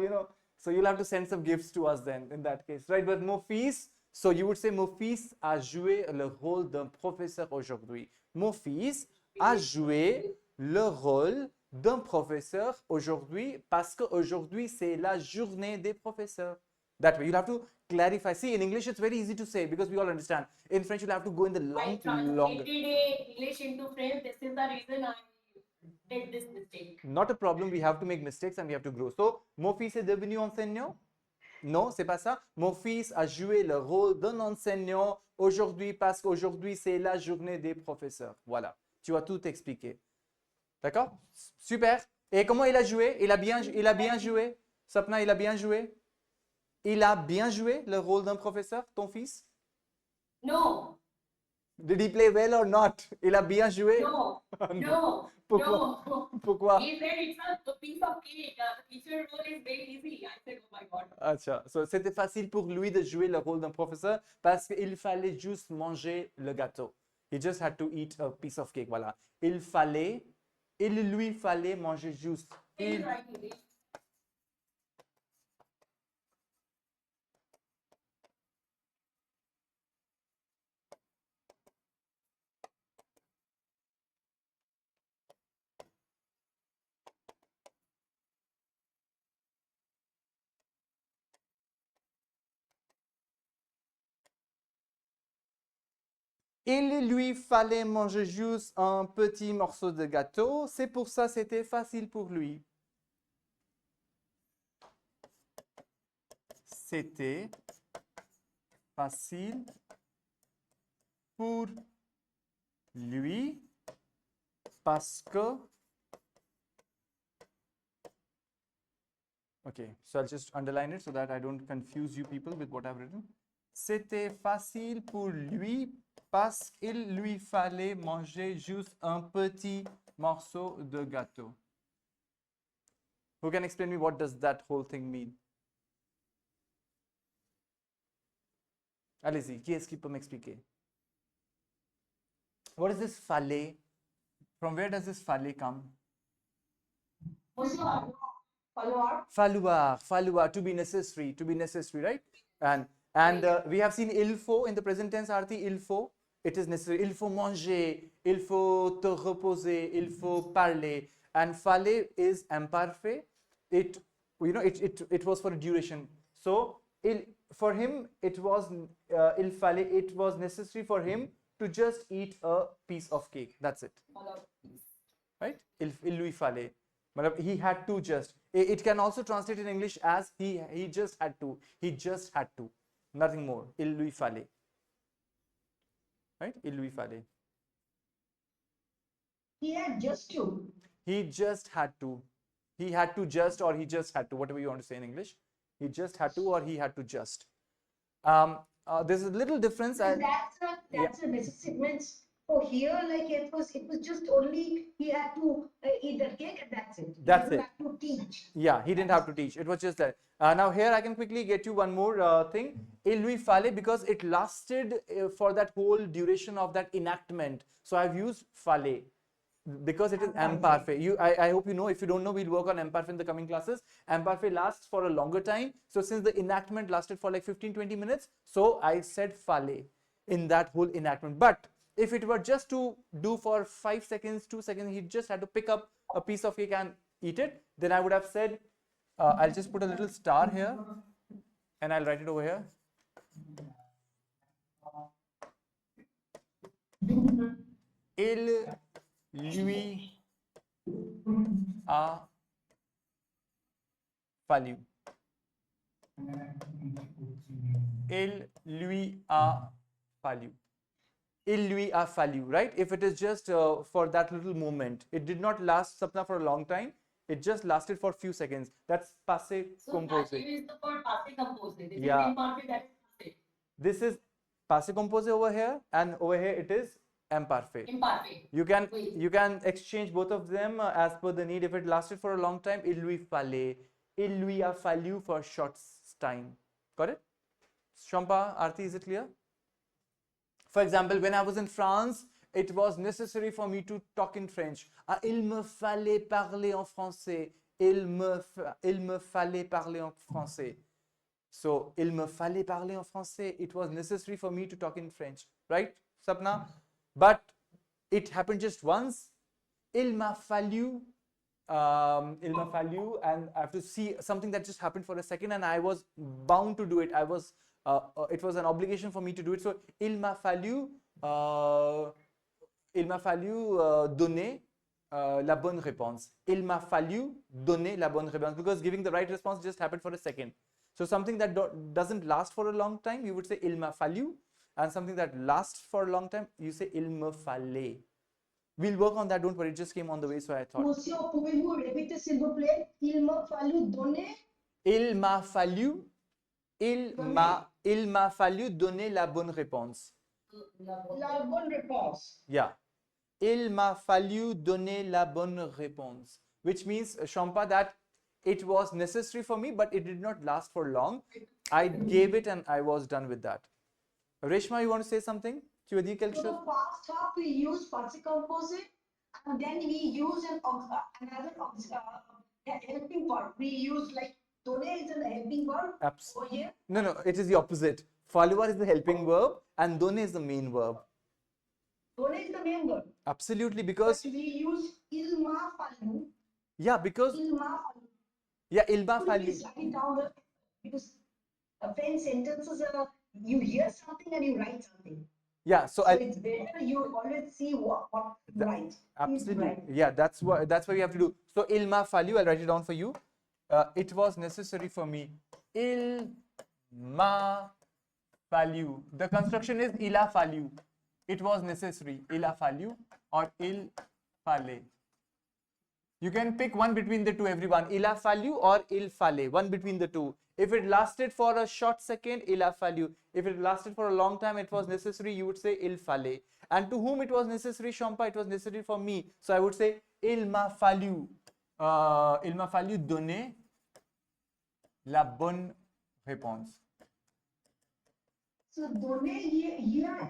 So you'll have to send some gifts to us then, in that case, right? But mon fils, so you would say, mon fils a joué le rôle d'un professeur aujourd'hui. Mon fils a joué le rôle d'un professeur aujourd'hui parce qu'aujourd'hui, c'est la journée des professeurs. That way, you'll have to clarify. See, in English, it's very easy to say because we all understand. In French, you'll have to go in the I longer. translated English into French. This is the reason I did this mistake. Not a problem. We have to make mistakes and we have to grow. So, mon fils est devenu enseignant? Non, c'est pas ça. Mon fils a joué le rôle d'un enseignant aujourd'hui parce qu'aujourd'hui, c'est la journée des professeurs. Voilà. Tu as tout expliqué. D'accord? Super. Et comment il a joué? Il a bien joué. Sapna, il a bien joué. Il a bien joué le rôle d'un professeur, ton fils? No, Did he play well or not? Il a bien joué? no, no, Pourquoi? no. Pourquoi? He said it's a piece of cake. The teacher role is very easy. I said, oh my God. Acha. So, c'était facile pour lui de jouer le rôle d'un professeur parce qu'il fallait juste manger le gâteau. He just had to eat a piece of cake. Voilà. Il lui fallait manger juste. Please write it. Il lui fallait manger juste un petit morceau de gâteau. C'est pour ça c'était facile pour lui. C'était facile pour lui parce que... Okay, so I'll just underline it so that I don't confuse you people with what I've written. C'était facile pour lui parce qu'il lui fallait manger juste un petit morceau de gâteau. Who can explain me what does that whole thing mean? Allez-y, qui est-ce qui peut m'expliquer? What is this fallait? From where does this fallait come? Falloir, to be necessary, right? And we have seen il faut in the present tense, Arti, il faut. It is necessary. Il faut manger, il faut te reposer, il faut parler. And fallait is imparfait. It was for a duration. So for him, it was il fallait. It was necessary for him to just eat a piece of cake. That's it. Right? Il lui fallait. He had to just. It can also translate in English as he just had to. He just had to. Nothing more. Il lui fallait. Right? Il lui fallait. He had just to. He just had to. He had to just, or he just had to, whatever you want to say in English. He just had to, or he had to just. There's a little difference. That's a necessary means. Oh, here like it was just only he had to eat the cake and that's it. That's he it. Have to teach. Yeah, he didn't have to teach. It was just that. Now here I can quickly get you one more thing. Il lui fallait because it lasted for that whole duration of that enactment. So I've used fallait because it is imparfait. I hope you know. If you don't know, we'll work on imparfait in the coming classes. Imparfait lasts for a longer time. So since the enactment lasted for like 15-20 minutes, so I said fallait in that whole enactment. But if it were just to do for 5 seconds, 2 seconds, he just had to pick up a piece of cake and eat it, then I would have said, I'll just put a little star here and I'll write it over here. Il lui a fallu. Il lui a fallu. Il lui a fallu, right? If it is just for that little moment, it did not last, Sapna, for a long time. It just lasted for a few seconds. That's passé composé. So that is the word passé composé. This Yeah. is imparfait, that is passé. This is passé composé over here, and over here it is imparfait. Imparfait. You can exchange both of them as per the need. If it lasted for a long time, il lui fallait. Il lui a fallu for a short time. Got it? Shampa, Arti, is it clear? For example, when I was in France, it was necessary for me to talk in French. Il me fallait parler en français. Il me fallait parler en français. So, il me fallait parler en français. It was necessary for me to talk in French. Right, Sapna? But it happened just once. Il m'a fallu, and I have to see something that just happened for a second, and I was bound to do it. It was an obligation for me to do it. So, il m'a fallu donner la bonne réponse. Il m'a fallu donner la bonne réponse because giving the right response just happened for a second. So, something that doesn't last for a long time, you would say il m'a fallu, and something that lasts for a long time, you say il me fallait. We'll work on that. Don't worry. It just came on the way, so I thought. Monsieur, pouvez-vous répéter s'il vous plaît? Il m'a fallu donner Il m'a fallu, il m'a fallu donner la bonne réponse. la bonne réponse. Yeah. Il m'a fallu donner la bonne réponse. Which means, Shampa, that it was necessary for me, but it did not last for long. I gave it and I was done with that. Reshma, you want to say something? Tu veux dire quelque So the chose? past half we use passive composite and then we use another helping verb. We use like donner is a helping verb over here. No, it is the opposite. Falluar is the helping verb and donner is the main verb. Donner is the main verb. Absolutely, because But we use il m'a fallu. yeah, because Il m'a fallu. yeah, il m'a Could you fallu. please write it down because when sentences are you hear something and you write something. Yeah, so So it's better you always see what you write. absolutely. Right. Yeah, that's what we have to do. So il m'a fallu, I'll write it down for you. It was necessary for me. Il m'a fallu. The construction is il a fallu. It was necessary. Il a fallu or il fallait. You can pick one between the two, everyone. Il a fallu or il fallait. One between the two. If it lasted for a short second, il a fallu. If it lasted for a long time, it was necessary, you would say il fallait. And to whom it was necessary, Shampa? It was necessary for me. So I would say il m'a fallu donner la bonne réponse. So donner here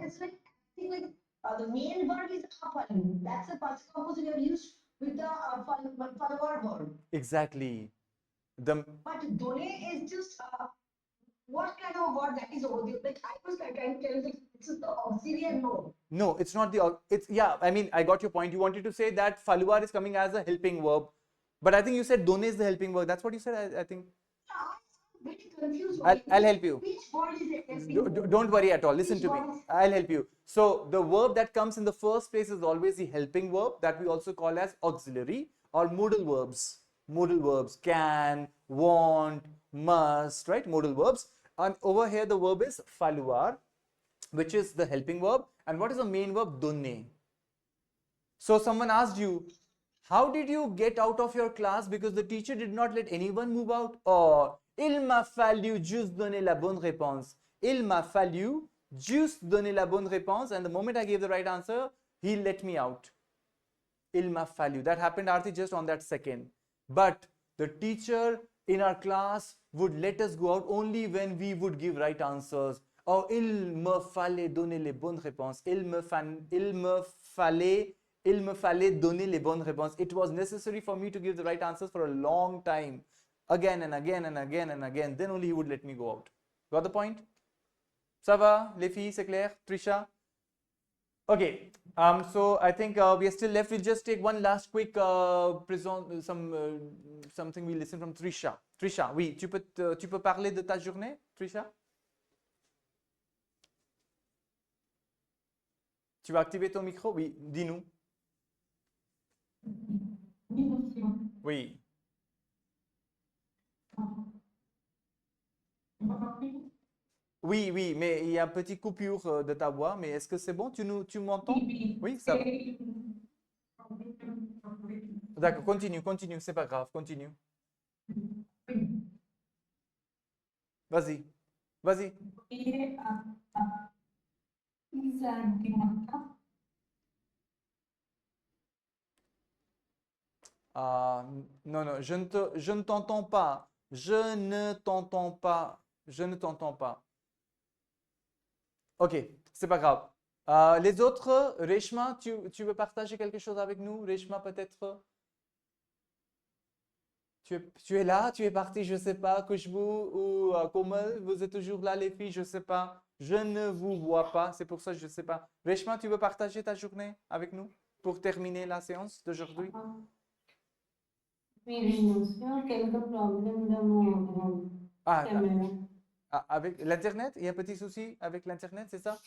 is like I think like the main verb is a fallu. That's the passive composite we have used with the falluar verb. Exactly. But donner is just what kind of word that is over there? Like I was like trying to tell you that it's the auxiliary no. No, it's not the, it's, yeah, I mean, I got your point. You wanted to say that falluar is coming as a helping verb. But I think you said donner is the helping verb. That's what you said, I think. I'm very confused. I'll help you. Which word is it? helping verb? Don't worry at all. Listen Which to me. one is- I'll help you. So the verb that comes in the first place is always the helping verb that we also call as auxiliary or modal verbs. Modal verbs: can, want, must, right? Modal verbs. And over here the verb is falluar, which is the helping verb. And what is the main verb? Donner. So someone asked you, how did you get out of your class because the teacher did not let anyone move out? Or il m'a fallu juste donner la bonne réponse. Il m'a fallu juste donner la bonne réponse, and the moment I gave the right answer, he let me out. Il m'a fallu. That happened, Aarti, just on that second. But the teacher in our class would let us go out only when we would give right answers. Or il me fallait donner les bonnes réponses. Il me fallait donner les bonnes réponses. It was necessary for me to give the right answers for a long time. Again and again and again and again. Then only he would let me go out. Got the point? Ça va, les filles, c'est clair? Trisha? Okay, so I think we are still left. We'll just take one last quick something we listen from Trisha. Trisha, oui, tu peux parler de ta journée, Trisha? Tu vas activer ton micro? Oui, dis-nous. Oui. Oui, oui, mais il y a une petite coupure de ta voix, mais est-ce que c'est bon? Tu m'entends? Oui, ça va. D'accord, continue, c'est pas grave, continue. Vas-y. Non, je ne t'entends pas. Je ne t'entends pas. Ok, c'est pas grave. Les autres, Reshma, tu veux partager quelque chose avec nous? Reshma, peut-être? Tu es là? Tu es parti, je ne sais pas. Khushbu ou Komal, vous êtes toujours là, les filles? Je ne sais pas. Je ne vous vois pas. C'est pour ça que je ne sais pas. Reshma, tu veux partager ta journée avec nous pour terminer la séance d'aujourd'hui? Avec l'Internet? Il y a un petit souci avec l'Internet, c'est ça?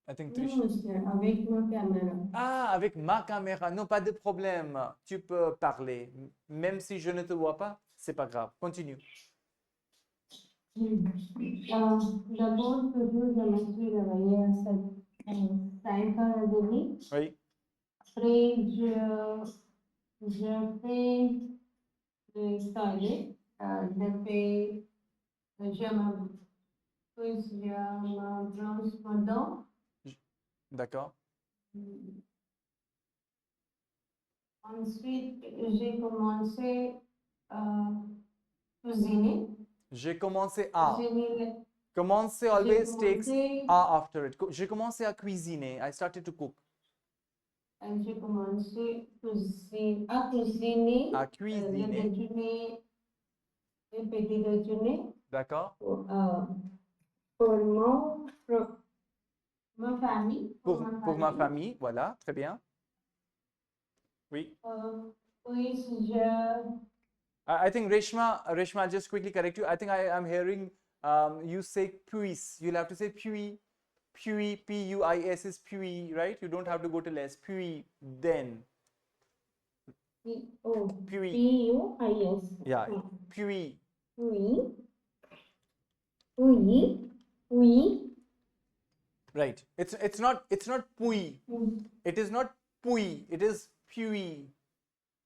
I think avec ma caméra. avec ma caméra. Non, pas de problème. Tu peux parler. Même si je ne te vois pas, c'est pas grave. Continue. D'abord, je me suis réveillée à 7 Science Academy. Oui. Après, je fais le stage. Depuis, je me plonge dedans. D'accord. Ensuite, j'ai commencé à cuisiner. J'ai commencé à. J'ai Commencer always takes commencé, a after it. J'ai commencé à cuisiner. I started to cook. j'ai commencé à cuisiner À le cuisiner. déjeuner, le petit déjeuner D'accord. pour ma famille. Pour ma famille, voilà, très bien. Oui. Puis, je I think Reshma, I'll just quickly correct you. I think I am hearing you say puis. You'll have to say puis. Puis, P-U-I-S is puis, right? You don't have to go to less. Puis, then. Puis. P-U-I-S. Yeah. Puis. Oui. Oui. Oui. Right. It's not puis. It is not puis. It is puis.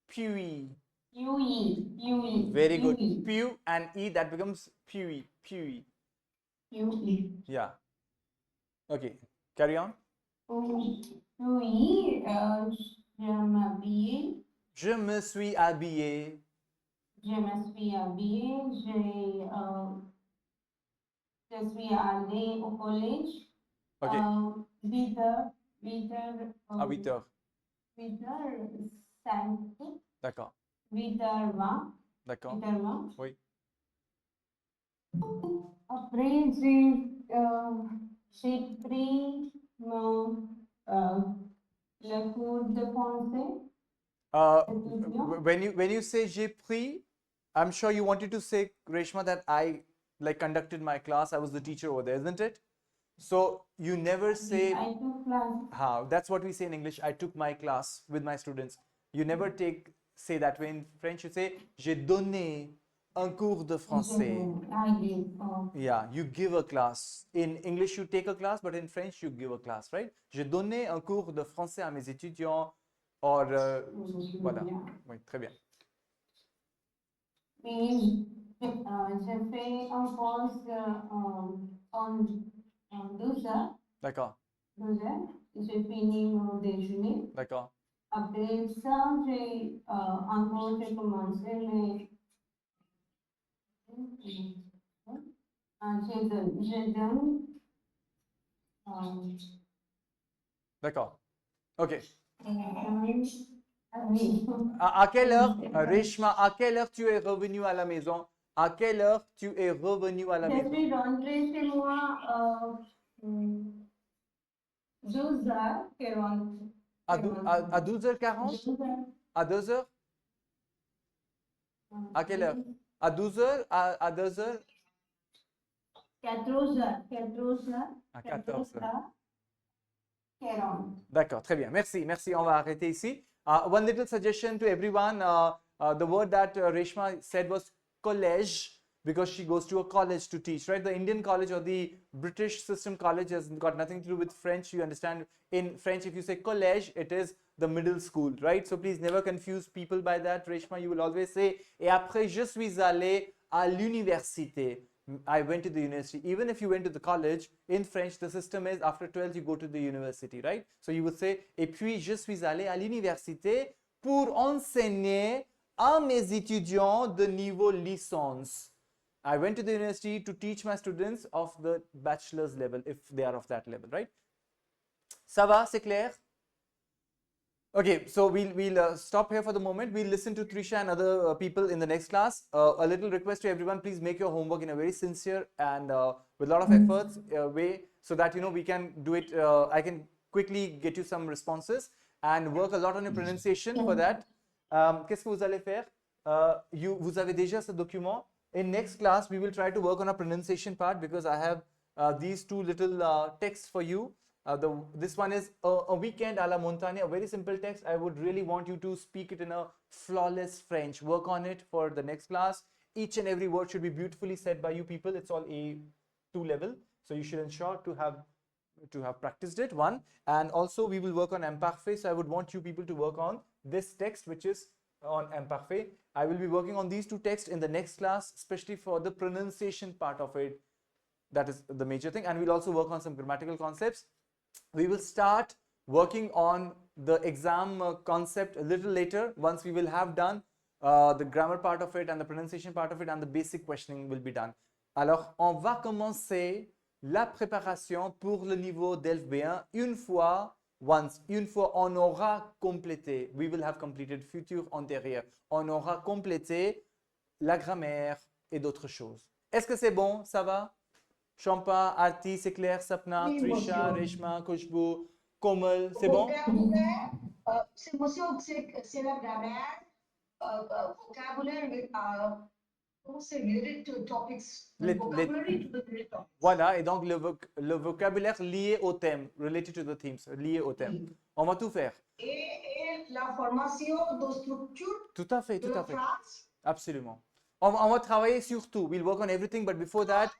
Puis. Puis. Very good. Puis and e that becomes puis. Puis. Puis. Yeah. Okay. Carry on. Oui, je m'habille. Je me suis habillé. Je me suis habillée. Je suis allée au collège. Ok. 8 heures. 8 heures. À 8 heures. 8 heures 5. D'accord. 8 heures 20. D'accord. 8 heures 20. Oui. Après, j'ai pris le cours de français. When you say j'ai pris, I'm sure you wanted to say, Reshma, that I like conducted my class. I was the teacher over there, isn't it? So you never say I took class. how. That's what we say in English. I took my class with my students. You never say that way in French. You say j'ai donné un cours de français. I did. Yeah, you give a class. In English, you take a class, but in French, you give a class, right? J'ai donné un cours de français à mes étudiants. Or, voilà. Oui, très bien. Puis, j'ai fait un poste en 12 heures. D'accord, 12 heures. J'ai fini mon déjeuner. d'accord. Après ça, j'ai commencé les. Je donne. D'accord. OK. Oui. À quelle heure, Reshma, à quelle heure tu es revenu à la maison? À quelle heure tu es revenu à la Je maison? suis rentrée chez moi 12 heures. À 12h40? 12 heures. À 2h? À quelle heure? À 12h? À 2h? 14 heures. 14 heures. À 14h. 40. D'accord, très bien. Merci, merci. On va arrêter ici. One little suggestion to everyone. The word that Reshma said was college because she goes to a college to teach, right? The Indian college or the British system college has got nothing to do with French. You understand? In French, if you say college, it is the middle school, right? So please never confuse people by that. Reshma, you will always say, et après, je suis allé à l'université. I went to the university. Even if you went to the college, in French, the system is after 12, you go to the university, right? So you would say, et puis je suis allé à l'université pour enseigner à mes étudiants de niveau licence. I went to the university to teach my students of the bachelor's level, if they are of that level, right? Ça va, c'est clair? Okay, so we'll stop here for the moment. We'll listen to Trisha and other people in the next class. A little request to everyone: please make your homework in a very sincere and with a lot of efforts way, so that we can do it. I can quickly get you some responses and work a lot on your pronunciation for that. Qu'est-ce que vous allez faire? Vous avez déjà ce document. In next class, we will try to work on a pronunciation part because I have these two little texts for you. This one is a weekend à la montagne, a very simple text. I would really want you to speak it in a flawless French. Work on it for the next class. Each and every word should be beautifully said by you people. It's all A2 level. So you should ensure to have to have practiced it, one. And also we will work on imparfait. So I would want you people to work on this text, which is on imparfait. I will be working on these two texts in the next class, especially for the pronunciation part of it. That is the major thing. And we'll also work on some grammatical concepts. We will start working on the exam concept a little later, once we will have done the grammar part of it and the pronunciation part of it, and the basic questioning will be done. Alors, on va commencer la préparation pour le niveau DELF B1 une fois on aura complété, we will have completed futur antérieur, on aura complété la grammaire et d'autres choses. Est-ce que c'est bon? Ça va? Champa, Arti, c'est clair, Sapna, Oui, Trisha, monsieur. Reshma, Khushbu, Komal, c'est bon? Vocabulaire, c'est monsieur, c'est la grammaire, vocabulaire with, comment c'est related to topics, vocabulary to the related topics. Voilà, et donc le vocabulaire lié au thème, related to the themes, lié au thème. On va tout faire. Et la formation de structure Tout à fait, de tout la à fait. phrase. Absolument. On va travailler sur tout. We'll work on everything, but before that,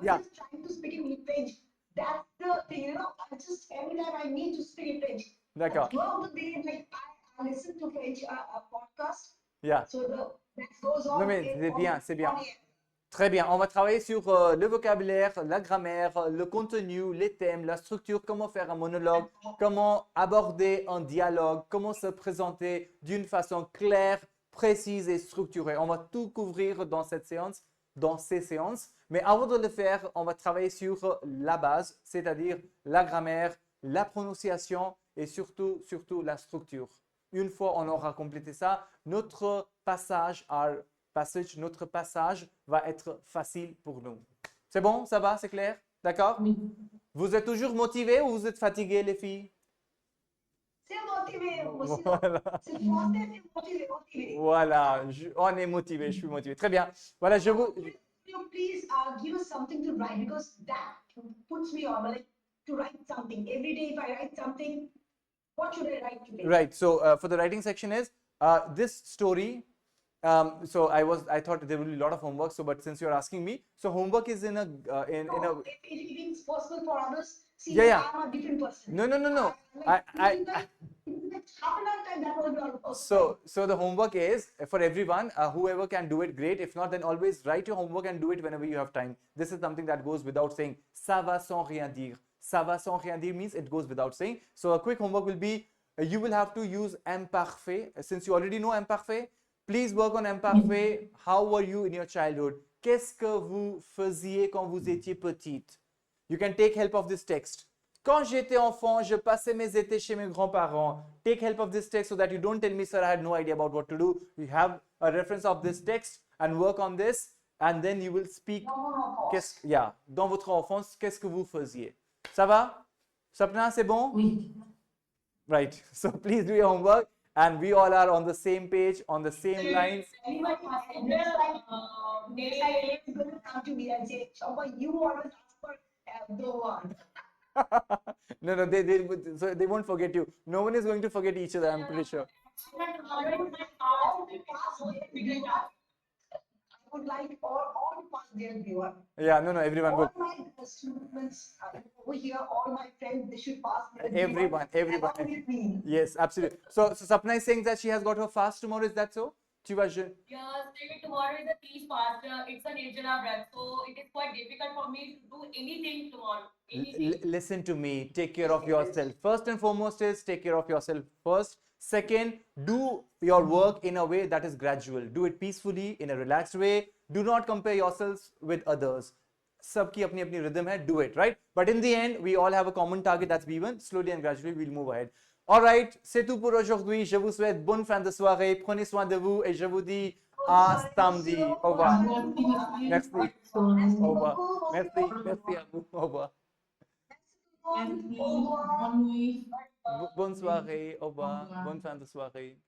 I'm yeah. just trying to speak in French. That's the thing, you know. I just every time I need to speak in French. D'accord. Throughout the day, like I listen to French podcast. Yeah. So that goes on. Non, mais c'est bien, c'est bien. on air. Très bien, on va travailler sur le vocabulaire, la grammaire, le contenu, les thèmes, la structure, comment faire un monologue, comment aborder un dialogue, comment se présenter d'une façon claire, précise et structurée. On va tout couvrir dans cette séance, dans ces séances. Mais avant de le faire, on va travailler sur la base, c'est-à-dire la grammaire, la prononciation et surtout la structure. Une fois on aura complété ça, notre passage va être facile pour nous. C'est bon? Ça va? C'est clair? D'accord? Vous êtes toujours motivés ou vous êtes fatigués, les filles? C'est motivé, monsieur. Voilà. C'est français, c'est motivé. Voilà, on est motivé, je suis motivé. Très bien. Voilà, je vous. Will you please give us something to write, because that puts me on, like, to write something. Every day if I write something, what should I write today? Right. So for the writing section is this story. So I thought there would be a lot of homework. So, but since you're asking me, so homework is in a No, if it's possible for others, see, Yeah. I'm a different person. No. Like, half an hour time, that will be all. So the homework is for everyone. Whoever can do it, great. If not, then always write your homework and do it whenever you have time. This is something that goes without saying. Ça va sans rien dire. Ça va sans rien dire means it goes without saying. So a quick homework will be you will have to use imparfait. Since you already know imparfait, please work on imparfait. How were you in your childhood? Qu'est-ce que vous faisiez quand vous étiez petite? You can take help of this text. Quand j'étais enfant, je passais mes étés chez mes grands-parents. Take help of this text so that you don't tell me, sir, I had no idea about what to do. You have a reference of this text and work on this, and then you will speak. Dans votre enfance, qu'est-ce que vous faisiez? Ça va? Sapna, c'est bon? Oui. Right. So please do your homework, and we all are on the same page, on the same lines. Next time it's going to come to me and say, Shobha, you always ask for the one. No, they won't forget you. No one is going to forget each other, I'm pretty sure. I would like all to pass their viewer. Yeah, no, everyone All will. my students over here, all my friends, they should pass their Everyone. along with me. Yes, absolutely. So Sapna is saying that she has got her fast tomorrow. Is that so? Tu vas je. Yeah, maybe tomorrow is a teach fast. It's a Nirjala breath, so it is quite difficult for me to do anything tomorrow. Anything. Listen to me. Take care of yourself. First and foremost is take care of yourself first. Second, do your work in a way that is gradual. Do it peacefully, in a relaxed way. Do not compare yourselves with others. Sabki apni apni rhythm hai, do it, right? But in the end, we all have a common target, that's B1. Slowly and gradually, we'll move ahead. All right, c'est tout pour aujourd'hui. Je vous souhaite bonne fin de soirée. Prenez soin de vous et je vous dis à samedi. Au revoir. Merci. Au revoir. Merci à vous. Au revoir. Bonne nuit. Bonne soirée. Au revoir. Bonne fin de soirée.